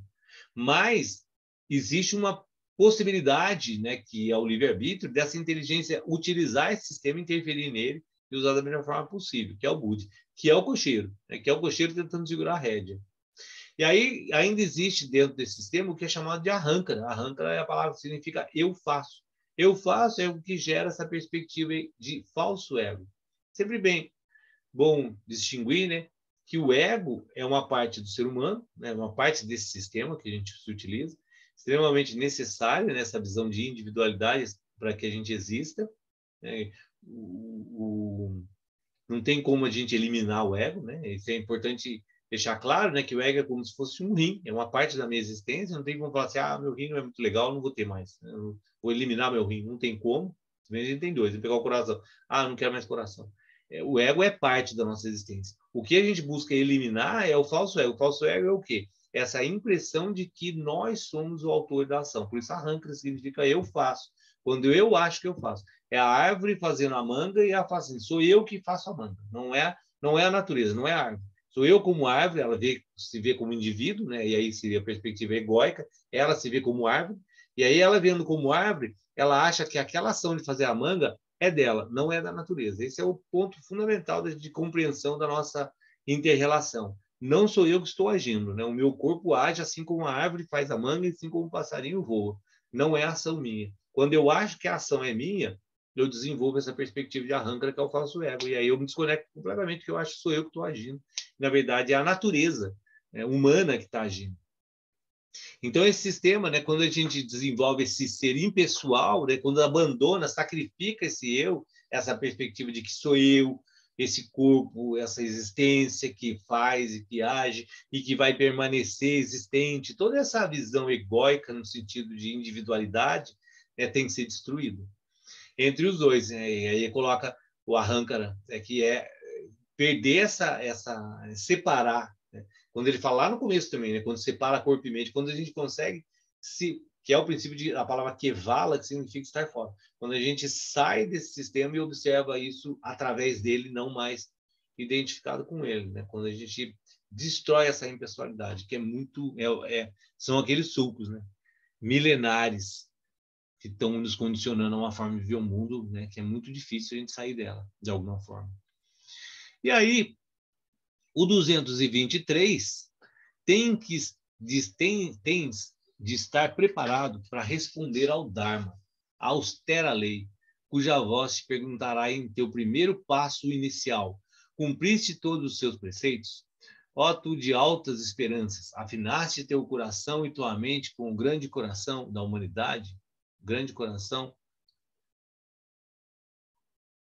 Mas existe uma possibilidade, né, que é o livre-arbítrio, dessa inteligência utilizar esse sistema, interferir nele e usar da melhor forma possível, que é o Budi, que é o cocheiro, né, que é o cocheiro tentando segurar a rédea. E aí ainda existe dentro desse sistema o que é chamado de arrânkara. Arrânkara é a palavra que significa eu faço. Eu faço é o que gera essa perspectiva de falso ego. Sempre bem bom distinguir, né, que o ego é uma parte do ser humano, né, uma parte desse sistema que a gente se utiliza, extremamente necessária nessa visão de individualidade para que a gente exista. Né? Não tem como a gente eliminar o ego, né? Isso é importante deixar claro, né, que o ego é como se fosse um rim, é uma parte da minha existência, não tem como falar assim, meu rim não é muito legal, não vou ter mais, eu vou eliminar meu rim, não tem como. A gente tem dois, pegar o coração, não quero mais coração. O ego é parte da nossa existência. O que a gente busca eliminar é o falso ego. O falso ego é o quê? Essa impressão de que nós somos o autor da ação. Por isso, arranca significa eu faço. Quando eu acho que eu faço. É a árvore fazendo a manga e ela fala assim, sou eu que faço a manga. Não é a natureza, não é a árvore. Sou eu como árvore, ela se vê como indivíduo, né? E aí seria a perspectiva egóica, ela se vê como árvore, e aí ela vendo como árvore, ela acha que aquela ação de fazer a manga é dela, não é da natureza. Esse é o ponto fundamental de compreensão da nossa inter-relação. Não sou eu que estou agindo, né? O meu corpo age assim como a árvore faz a manga e assim como o passarinho voa. Não é ação minha. Quando eu acho que a ação é minha, eu desenvolvo essa perspectiva de arranca que é o falso ego. E aí eu me desconecto completamente, porque eu acho que sou eu que estou agindo. Na verdade, é a natureza, né, humana que está agindo. Então, esse sistema, né, quando a gente desenvolve esse ser impessoal, né, quando abandona, sacrifica esse eu, essa perspectiva de que sou eu, esse corpo, essa existência que faz e que age e que vai permanecer existente, toda essa visão egóica no sentido de individualidade, né, tem que ser destruída. Entre os dois, né, e aí coloca o arrancara, que é perder separar, né? Quando ele fala lá no começo também, né? Quando separa corpo e mente, quando a gente consegue que é o princípio da palavra kevala, que significa estar fora. Quando a gente sai desse sistema e observa isso através dele, não mais identificado com ele, né? Quando a gente destrói essa impessoalidade, que é muito... são aqueles sulcos, né? Milenares que estão nos condicionando a uma forma de ver o mundo, né? Que é muito difícil a gente sair dela, de alguma forma. E aí, o 223 tem de estar preparado para responder ao Dharma, a austera lei, cuja voz te perguntará em teu primeiro passo inicial: cumpriste todos os seus preceitos? Ó tu de altas esperanças, afinaste teu coração e tua mente com o grande coração da humanidade, grande coração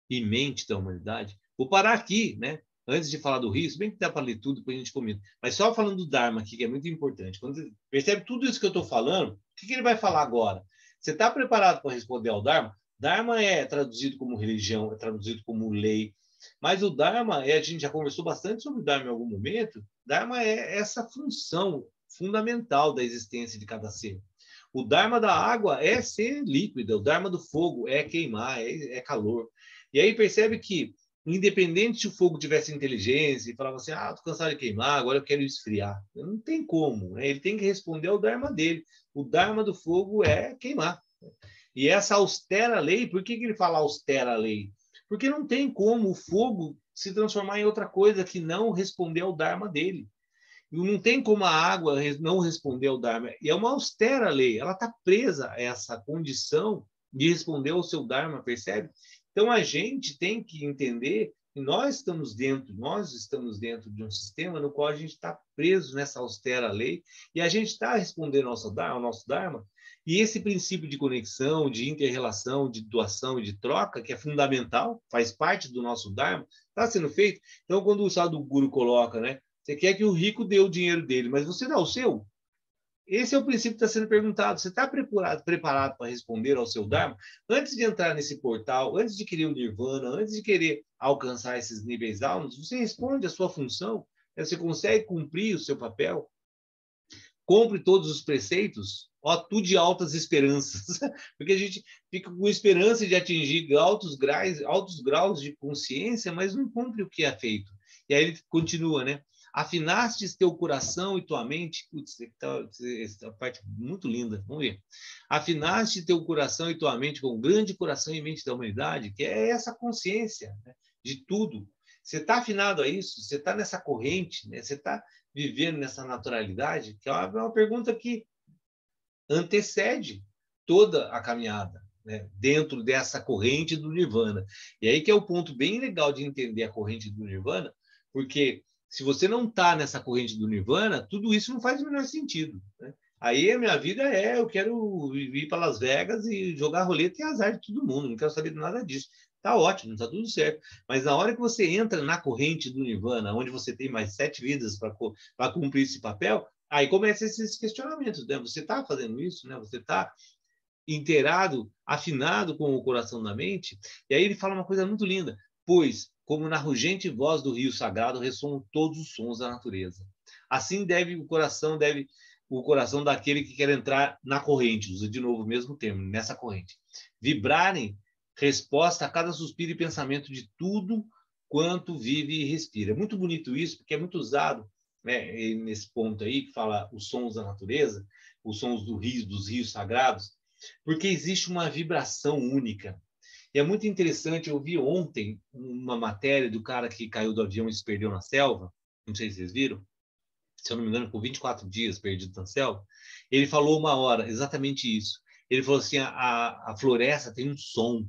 e mente da humanidade. Vou parar aqui, né? Antes de falar do rio, se bem que dá para ler tudo, depois a gente comenta. Mas só falando do Dharma aqui, que é muito importante. Quando você percebe tudo isso que eu estou falando, o que ele vai falar agora? Você está preparado para responder ao Dharma? Dharma é traduzido como religião, é traduzido como lei. Mas o Dharma, a gente já conversou bastante sobre o Dharma em algum momento, Dharma é essa função fundamental da existência de cada ser. O Dharma da água é ser líquida, o Dharma do fogo é queimar, é calor. E aí percebe que, independente se o fogo tivesse inteligência e falava assim, tô cansado de queimar, agora eu quero esfriar. Não tem como, né? Ele tem que responder ao Dharma dele. O Dharma do fogo é queimar. E essa austera lei, por que ele fala austera lei? Porque não tem como o fogo se transformar em outra coisa que não responder ao Dharma dele. E não tem como a água não responder ao Dharma. E é uma austera lei, ela está presa a essa condição de responder ao seu Dharma, percebe? Então a gente tem que entender que nós estamos dentro de um sistema no qual a gente está preso nessa austera lei e a gente está respondendo ao nosso Dharma. E esse princípio de conexão, de inter-relação, de doação e de troca, que é fundamental, faz parte do nosso Dharma, está sendo feito. Então, quando o Sadhguru coloca, né? Você quer que o rico dê o dinheiro dele, mas você dá o seu? Esse é o princípio que está sendo perguntado. Você está preparado para responder ao seu Dharma? Antes de entrar nesse portal, antes de querer o Nirvana, antes de querer alcançar esses níveis altos, você responde a sua função. Você consegue cumprir o seu papel? Cumpre todos os preceitos? Ó, tu de altas esperanças. Porque a gente fica com esperança de atingir altos graus de consciência, mas não cumpre o que é feito. E aí ele continua, né? Afinastes teu coração e tua mente. Putz, essa parte muito linda. Vamos ver. Afinaste teu coração e tua mente com o grande coração e mente da humanidade, que é essa consciência, né, de tudo. Você está afinado a isso? Você está nessa corrente? Né? Você está vivendo nessa naturalidade? Que é uma pergunta que antecede toda a caminhada, né, dentro dessa corrente do Nirvana. E aí que é o ponto bem legal de entender a corrente do Nirvana, porque se você não está nessa corrente do Nirvana, tudo isso não faz o menor sentido. Né? Aí a minha vida eu quero ir para Las Vegas e jogar roleta e azar de todo mundo, não quero saber de nada disso. Tá ótimo, tá tudo certo. Mas na hora que você entra na corrente do Nirvana, onde você tem mais 7 vidas para cumprir esse papel, aí começam esses questionamentos, né? Você está fazendo isso, né? Você está inteirado, afinado com o coração da mente? E aí ele fala uma coisa muito linda. Pois, como na rugente voz do rio sagrado, ressoam todos os sons da natureza. Assim deve o coração daquele que quer entrar na corrente, usa de novo o mesmo termo, nessa corrente, vibrarem resposta a cada suspiro e pensamento de tudo quanto vive e respira. É muito bonito isso, porque é muito usado, né, nesse ponto aí, que fala os sons da natureza, os sons dos rios sagrados, porque existe uma vibração única. E é muito interessante, eu vi ontem uma matéria do cara que caiu do avião e se perdeu na selva, não sei se vocês viram, se eu não me engano, por 24 dias perdido na selva. Ele falou uma hora exatamente isso. Ele falou assim, a floresta tem um som,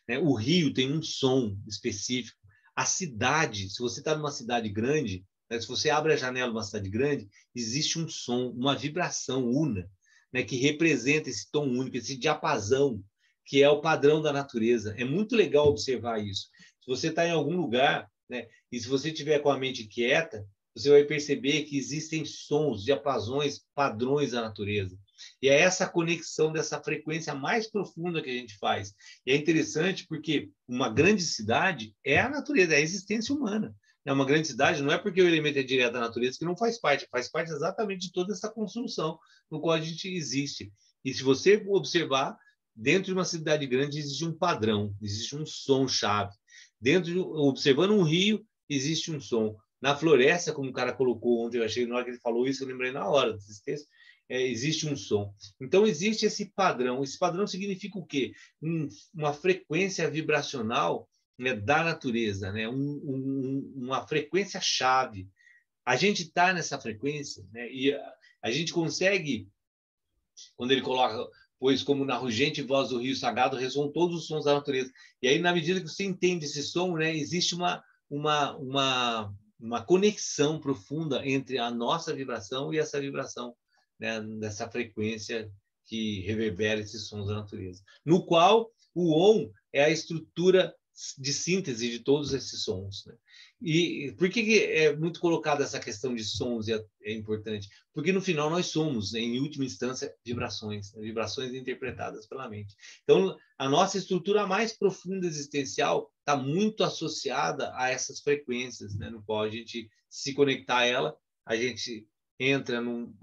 né? O rio tem um som específico. A cidade, se você está numa cidade grande, né? Se você abre a janela de uma cidade grande, existe um som, uma vibração una, né? Que representa esse tom único, esse diapasão, que é o padrão da natureza. É muito legal observar isso. Se você está em algum lugar, né? E se você estiver com a mente quieta, você vai perceber que existem sons, diapasões, padrões da natureza. E é essa conexão dessa frequência mais profunda que a gente faz. E é interessante porque uma grande cidade é a natureza, é a existência humana. Uma grande cidade não é porque o elemento é direto da natureza que não faz parte exatamente de toda essa construção no qual a gente existe. E se você observar, dentro de uma cidade grande existe um padrão, existe um som-chave. Observando um rio, existe um som. Na floresta, como o cara colocou ontem, eu achei, na hora que ele falou isso, eu lembrei na hora desse texto, existe um som. Então, existe esse padrão. Esse padrão significa o quê? Uma frequência vibracional, né, da natureza, né? Uma frequência-chave. A gente está nessa frequência, né? E a gente consegue, quando ele coloca, pois como na rugente voz do rio sagrado ressoam todos os sons da natureza. E aí, na medida que você entende esse som, né, existe uma conexão profunda entre a nossa vibração e essa vibração, né, dessa frequência que reverbera esses sons da natureza, no qual o OM é a estrutura de síntese de todos esses sons, né? E por que é muito colocada essa questão de sons é importante? Porque no final nós somos, em última instância, vibrações, né? Vibrações interpretadas pela mente. Então, a nossa estrutura mais profunda existencial está muito associada a essas frequências, né? No qual a gente se conectar a ela, a gente entra num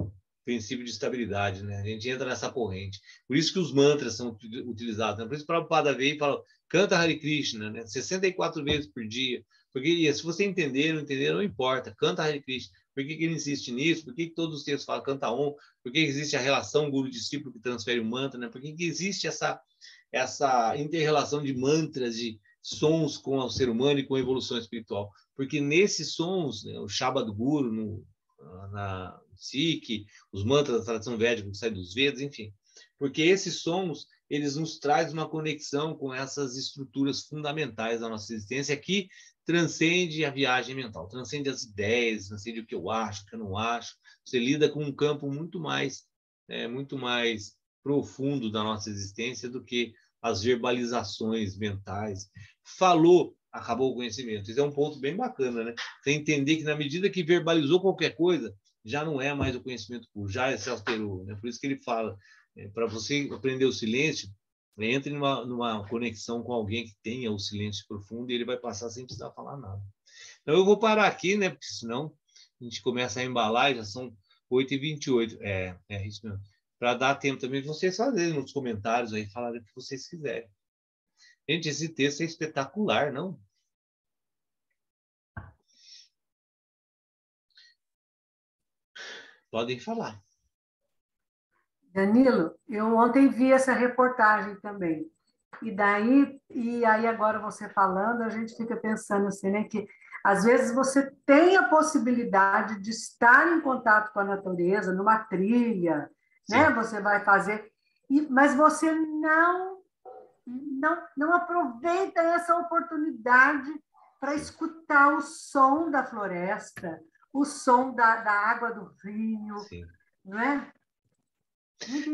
princípio de estabilidade, né? A gente entra nessa corrente. Por isso que os mantras são utilizados, né? Por isso que o Prabhupada veio e fala, canta Hare Krishna, né? 64 vezes por dia. Porque se você entender, não entender, não importa. Canta Hare Krishna. Por que ele insiste nisso? Por que todos os textos falam canta Om? Por que existe a relação guru-discípulo que transfere o mantra, né? Por que existe essa inter-relação de mantras, de sons com o ser humano e com a evolução espiritual? Porque nesses sons, né, o Shabad Guru, na Sikh, os mantras da tradição védica que saem dos Vedas, enfim. Porque esses sons, eles nos trazem uma conexão com essas estruturas fundamentais da nossa existência que transcende a viagem mental, transcende as ideias, transcende o que eu acho, o que eu não acho. Você lida com um campo muito mais profundo da nossa existência do que as verbalizações mentais. Falou, acabou o conhecimento. Isso é um ponto bem bacana, né? Você entender que na medida que verbalizou qualquer coisa, já não é mais o conhecimento puro, já se alterou, né? Por isso que ele fala, para você aprender o silêncio, entre numa conexão com alguém que tenha o silêncio profundo e ele vai passar sem precisar falar nada. Então, eu vou parar aqui, né? Porque senão a gente começa a embalar, já são 8h28. É isso mesmo. Para dar tempo também de vocês fazerem nos comentários aí, falarem o que vocês quiserem. Gente, esse texto é espetacular, não? Podem falar. Danilo, eu ontem vi essa reportagem também. E aí agora você falando, a gente fica pensando assim, né, que às vezes você tem a possibilidade de estar em contato com a natureza, numa trilha, né? Sim. Você vai fazer, mas você não aproveita essa oportunidade para escutar o som da floresta, o som da água do rio, Sim. não é?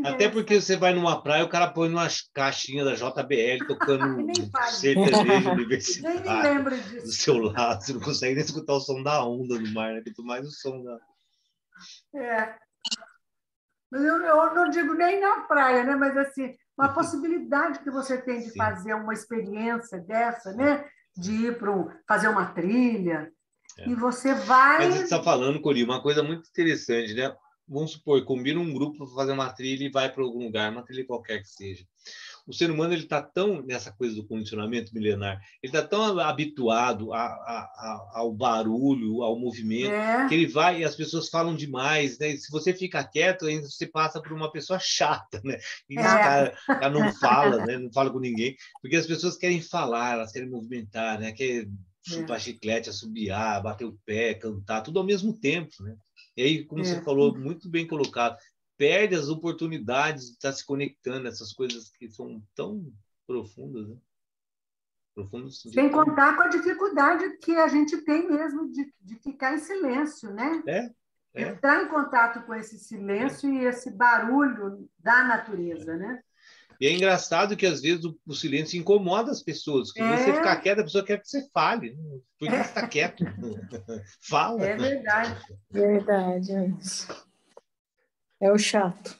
Até porque você vai numa praia, o cara põe numa caixinha da JBL tocando sertanejo universitário nem me lembro disso. do seu lado. Você não consegue nem escutar o som da onda no mar, né? Quanto mais o som da... Mas eu não digo nem na praia, né? Mas assim, uma possibilidade que você tem de fazer uma experiência dessa, né? De ir fazer uma trilha, e você vai. Mas você está falando, Cori, uma coisa muito interessante, né? Vamos supor, combina um grupo para fazer uma trilha e vai para algum lugar, uma trilha qualquer que seja. O ser humano ele está tão nessa coisa do condicionamento milenar, ele está tão habituado ao barulho, ao movimento, que ele vai e as pessoas falam demais, né? E se você fica quieto, ainda você passa por uma pessoa chata, né? E esse cara não fala, né? Não fala com ninguém, porque as pessoas querem falar, elas querem movimentar, né? Querem chupar chiclete, assobiar, bater o pé, cantar, tudo ao mesmo tempo, né? E aí, como você falou, muito bem colocado, perde as oportunidades de estar se conectando, essas coisas que são tão profundas, né? Profundas. Sem contar com a dificuldade que a gente tem mesmo de ficar em silêncio, né? Entrar em contato com esse silêncio e esse barulho da natureza, né? E é engraçado que, às vezes, o silêncio incomoda as pessoas. Porque você ficar quieto, a pessoa quer que você fale. Por que você está quieto? Fala. É verdade. Verdade, é isso. É o chato.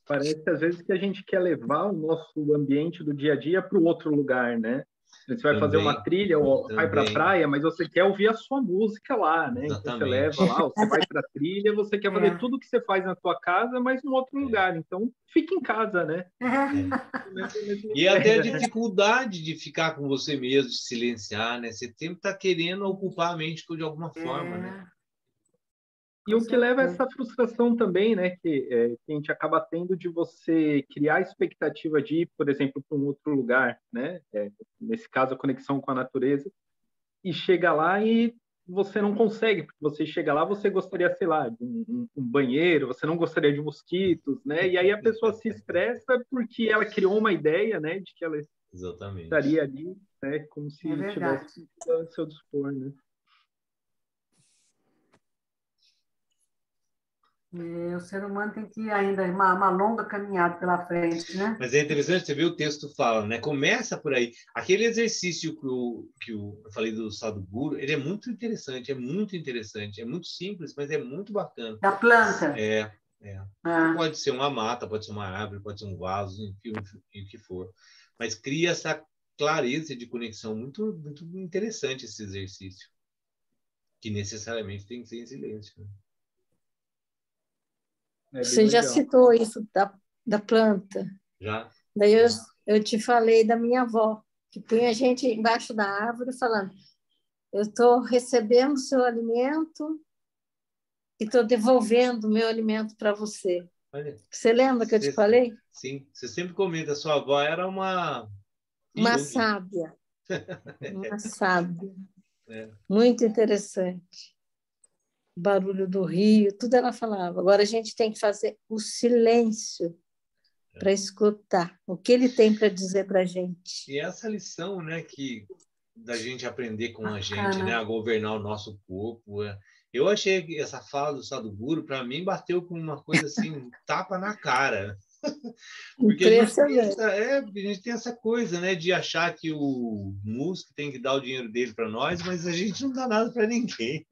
Parece, às vezes, que a gente quer levar o nosso ambiente do dia a dia para o outro lugar, né? Você vai fazer uma trilha ou vai para a praia, mas você quer ouvir a sua música lá, né? Então você leva lá, você vai para a trilha, você quer fazer tudo que você faz na tua casa, mas num outro lugar. Então fica em casa, né? E até a dificuldade de ficar com você mesmo, de silenciar, né? Você sempre está querendo ocupar a mente de alguma forma, né? E o que leva a essa frustração também, né, que a gente acaba tendo de você criar a expectativa de ir, por exemplo, para um outro lugar, né, nesse caso a conexão com a natureza, e chega lá e você não consegue, porque você chega lá, você gostaria, sei lá, de um banheiro, você não gostaria de mosquitos, né, e aí a pessoa se estressa porque ela criou uma ideia, né, de que ela estaria ali, né, como se tivesse a seu dispor, né. O ser humano tem que ir ainda uma longa caminhada pela frente, né? Mas é interessante, você vê o texto fala, né? Começa por aí. Aquele exercício que eu falei do Sadhguru, ele é muito interessante, é muito simples, mas é muito bacana. Da planta. Pode ser uma mata, pode ser uma árvore, pode ser um vaso, enfim, o que for. Mas cria essa clareza de conexão muito, muito interessante esse exercício, que necessariamente tem que ser em silêncio, né? Você já citou isso da planta. Já. Daí eu te falei da minha avó, que punha a gente embaixo da árvore falando: eu estou recebendo seu alimento e estou devolvendo o meu alimento para você. Olha, você lembra que eu te falei? Sim, você sempre comenta, sua avó era uma sábia. Uma sábia. Muito interessante. O barulho do rio, tudo ela falava. Agora a gente tem que fazer o silêncio para escutar o que ele tem para dizer para a gente. E essa lição, né, que da gente aprender com a gente, né, a governar o nosso corpo. Eu achei que essa fala do Sadhguru, para mim, bateu com uma coisa assim, um tapa na cara. Porque a gente tem essa coisa, né, de achar que o músico tem que dar o dinheiro dele para nós, mas a gente não dá nada para ninguém.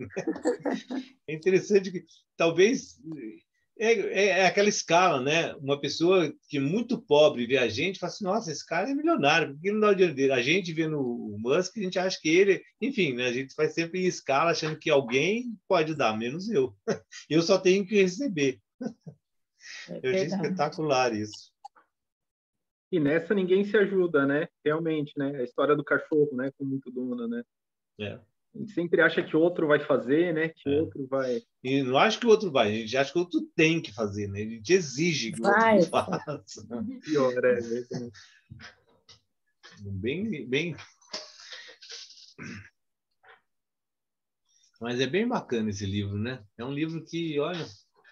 É interessante que talvez é aquela escala, né? Uma pessoa que é muito pobre vê a gente e fala assim, nossa, esse cara é milionário, por que não dá o dinheiro dele? A gente vê no Musk, a gente acha que ele... Enfim, né? A gente faz sempre em escala, achando que alguém pode dar, menos eu. Eu só tenho que receber. Eu achei espetacular isso. E nessa ninguém se ajuda, né? Realmente, né? A história do cachorro, né? Com muito dono, né? A gente sempre acha que o outro vai fazer, né? Que o outro vai... E não acho que o outro vai, a gente acha que o outro tem que fazer, né? A gente exige que o outro faça. Pior, Bem... Mas é bem bacana esse livro, né? É um livro que, olha,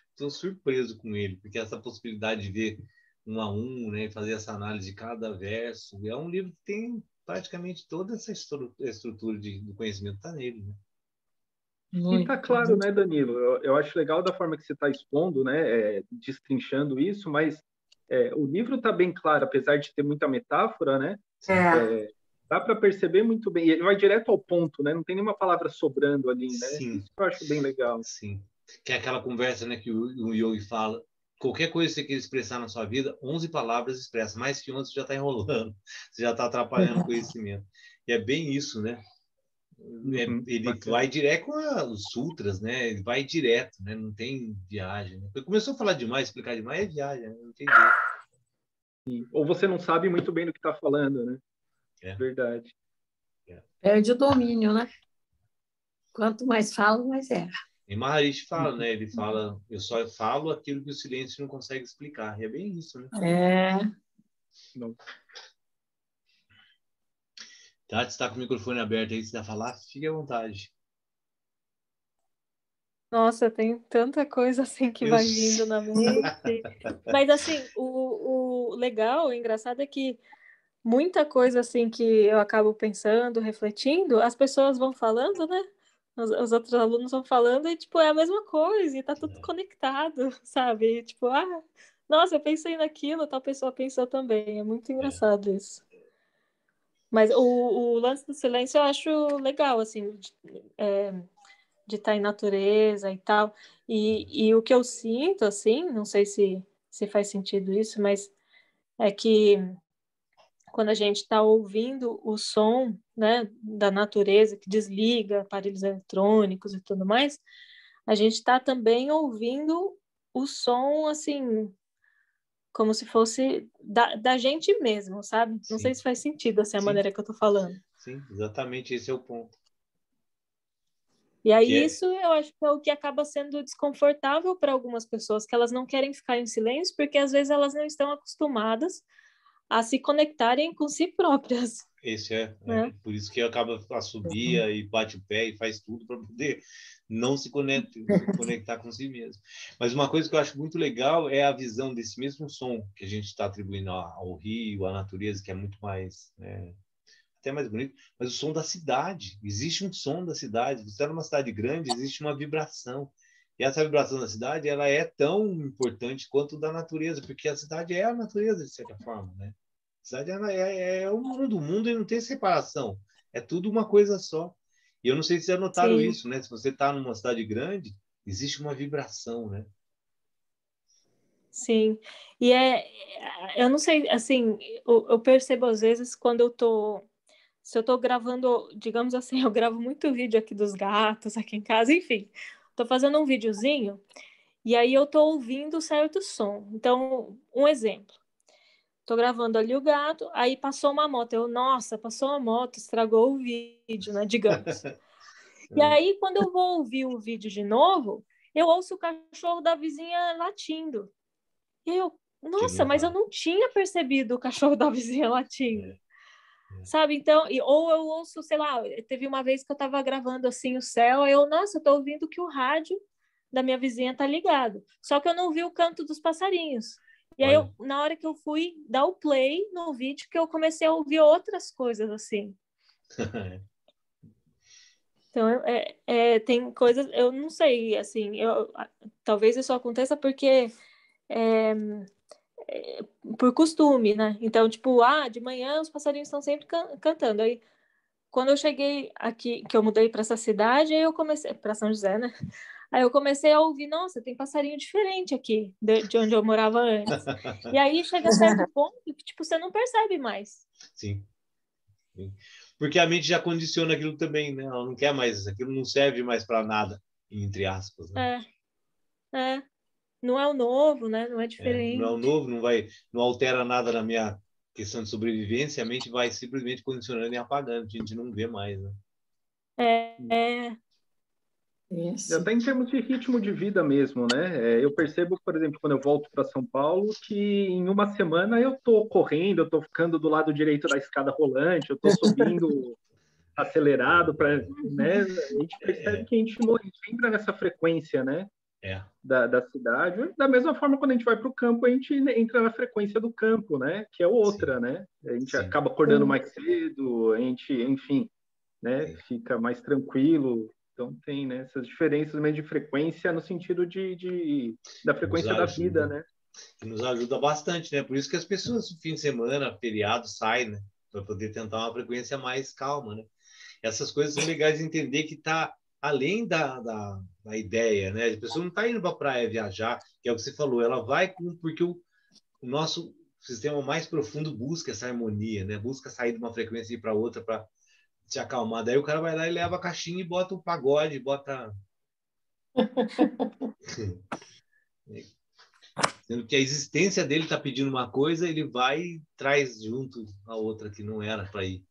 estou surpreso com ele, porque essa possibilidade de ver um a um, né? Fazer essa análise de cada verso. É um livro que tem praticamente toda essa estrutura do conhecimento está nele, né? E tá claro, né, Danilo? Eu acho legal da forma que você está expondo, né, destrinchando isso, mas o livro está bem claro, apesar de ter muita metáfora, né? Dá para perceber muito bem. E ele vai direto ao ponto, né? Não tem nenhuma palavra sobrando ali, né? Sim. Isso eu acho bem legal. Sim. Que é aquela conversa, né, que o Yogi fala. Qualquer coisa que você queira expressar na sua vida, 11 palavras expressa. Mais que 11 você já está enrolando. Você já está atrapalhando o conhecimento. E é bem isso, né? Ele vai direto com os sutras, né? Ele vai direto, né? Não tem viagem. Né? Ele começou a falar demais, explicar demais, é viagem, né? Não tem jeito. Sim. Ou você não sabe muito bem do que está falando, né? Verdade. Perde o domínio, né? Quanto mais fala, mais erra. E Maharishi fala, né? Ele fala, eu só falo aquilo que o silêncio não consegue explicar. E é bem isso, né? Não. Tati, está com o microfone aberto aí, se dá falar, fique à vontade. Nossa, tem tanta coisa assim que vai vindo na mente. Mas assim, o legal, o engraçado é que muita coisa assim que eu acabo pensando, refletindo, as pessoas vão falando, né? Os outros alunos vão falando e, tipo, é a mesma coisa e tá tudo conectado, sabe? E, tipo, nossa, eu pensei naquilo, tal pessoa pensou também. É muito engraçado isso. Mas o lance do silêncio eu acho legal, assim, de estar em natureza e tal. E o que eu sinto, assim, não sei se faz sentido isso, mas é que quando a gente está ouvindo o som, né, da natureza, que desliga aparelhos eletrônicos e tudo mais, a gente está também ouvindo o som, assim, como se fosse da gente mesmo, sabe? Não sei se faz sentido, assim, a maneira que eu estou falando. Sim, exatamente, esse é o ponto. E aí isso eu acho que é o que acaba sendo desconfortável para algumas pessoas, que elas não querem ficar em silêncio, porque às vezes elas não estão acostumadas a se conectarem com si próprias. Esse é. Por isso que acaba assobia e bate o pé e faz tudo para poder não se conectar com si mesmo. Mas uma coisa que eu acho muito legal é a visão desse mesmo som que a gente está atribuindo ao rio, à natureza, que é muito mais, até mais bonito, mas o som da cidade. Existe um som da cidade. Você está numa cidade grande, existe uma vibração. E essa vibração da cidade, ela é tão importante quanto da natureza, porque a cidade é a natureza, de certa forma, né? A cidade é o mundo. O mundo não tem separação. É tudo uma coisa só. E eu não sei se vocês notaram isso, né? Se você está numa cidade grande, existe uma vibração, né? Sim. E eu não sei, assim, eu percebo às vezes quando se eu tô gravando, digamos assim, eu gravo muito vídeo aqui dos gatos, aqui em casa, enfim. Tô fazendo um videozinho e aí eu tô ouvindo certo som. Então, um exemplo. Tô gravando ali o gato, aí passou uma moto. Nossa, passou uma moto, estragou o vídeo, né? Digamos. E aí, quando eu vou ouvir o vídeo de novo, eu ouço o cachorro da vizinha latindo. E eu, nossa, mas eu não tinha percebido o cachorro da vizinha latindo. Sabe? Então, ou eu ouço, sei lá, teve uma vez que eu tava gravando assim o céu, nossa, eu tô ouvindo que o rádio da minha vizinha tá ligado. Só que eu não vi o canto dos passarinhos. E aí, na hora que eu fui dar o play no vídeo, que eu comecei a ouvir outras coisas assim. Então, tem coisas, eu não sei, assim, talvez isso aconteça porque por costume, né? Então, tipo, de manhã os passarinhos estão sempre cantando. Aí, quando eu cheguei aqui, que eu mudei para essa cidade, aí eu comecei, para São José, né? Aí eu comecei a ouvir, nossa, tem passarinho diferente aqui, de onde eu morava antes. E aí chega a certo ponto que, tipo, você não percebe mais. Sim. Porque a mente já condiciona aquilo também, né? Ela não quer mais, aquilo não serve mais para nada, entre aspas, né? Não é o novo, né? Não é diferente. Não é o novo, não altera nada na minha questão de sobrevivência, a mente vai simplesmente condicionando e apagando, a gente não vê mais, né? E até em termos de ritmo de vida mesmo, né? Eu percebo, por exemplo, quando eu volto para São Paulo, que em uma semana eu tô correndo, eu tô ficando do lado direito da escada rolante, eu tô subindo acelerado, né? A gente percebe que a gente entra nessa frequência, né? Da cidade. Da mesma forma, quando a gente vai para o campo, a gente entra na frequência do campo, né? Que é outra, né? A gente acaba acordando mais cedo, a gente, enfim, né? Fica mais tranquilo. Então tem, né, essas diferenças mesmo de frequência no sentido da frequência da vida, né? Que nos ajuda bastante, né? Por isso que as pessoas, no fim de semana, feriado, saem, né? Para poder tentar uma frequência mais calma, né? Essas coisas são legais de entender que está além da ideia, né? A pessoa não está indo para a praia viajar, que é o que você falou, ela vai porque o nosso sistema mais profundo busca essa harmonia, né? Busca sair de uma frequência e ir para outra para se acalmar. Daí o cara vai lá e leva a caixinha e bota o pagode, bota... Sendo que a existência dele está pedindo uma coisa, ele vai e traz junto a outra que não era para ir.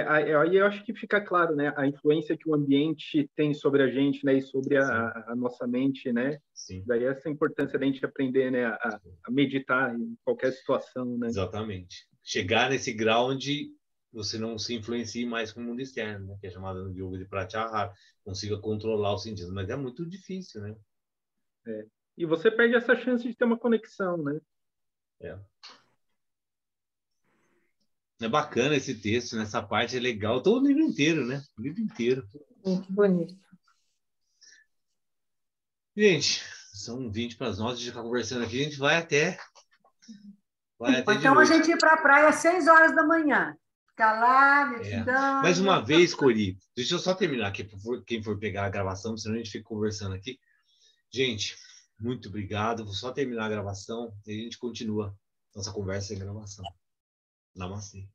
Aí eu acho que fica claro, né, a influência que o ambiente tem sobre a gente, né, e sobre a nossa mente, né? Sim. Daí essa importância da gente aprender, né, a meditar em qualquer situação, né? Exatamente. Chegar nesse grau onde você não se influencie mais com o mundo externo, né? Que é chamado no yoga de pratyahara, consiga controlar os sentidos, mas é muito difícil, né? E você perde essa chance de ter uma conexão, né? É bacana esse texto, nessa parte é legal. Todo o livro inteiro, né? O livro inteiro. Muito bonito. Gente, são 20 para as 9, a gente ficar conversando aqui, a gente vai até então a gente ir para a praia às 6 horas da manhã. Ficar lá, meditando. Mais uma vez, Cori, deixa eu só terminar aqui, quem for pegar a gravação, senão a gente fica conversando aqui. Gente, muito obrigado. Vou só terminar a gravação e a gente continua Nossa conversa em gravação. Namastê.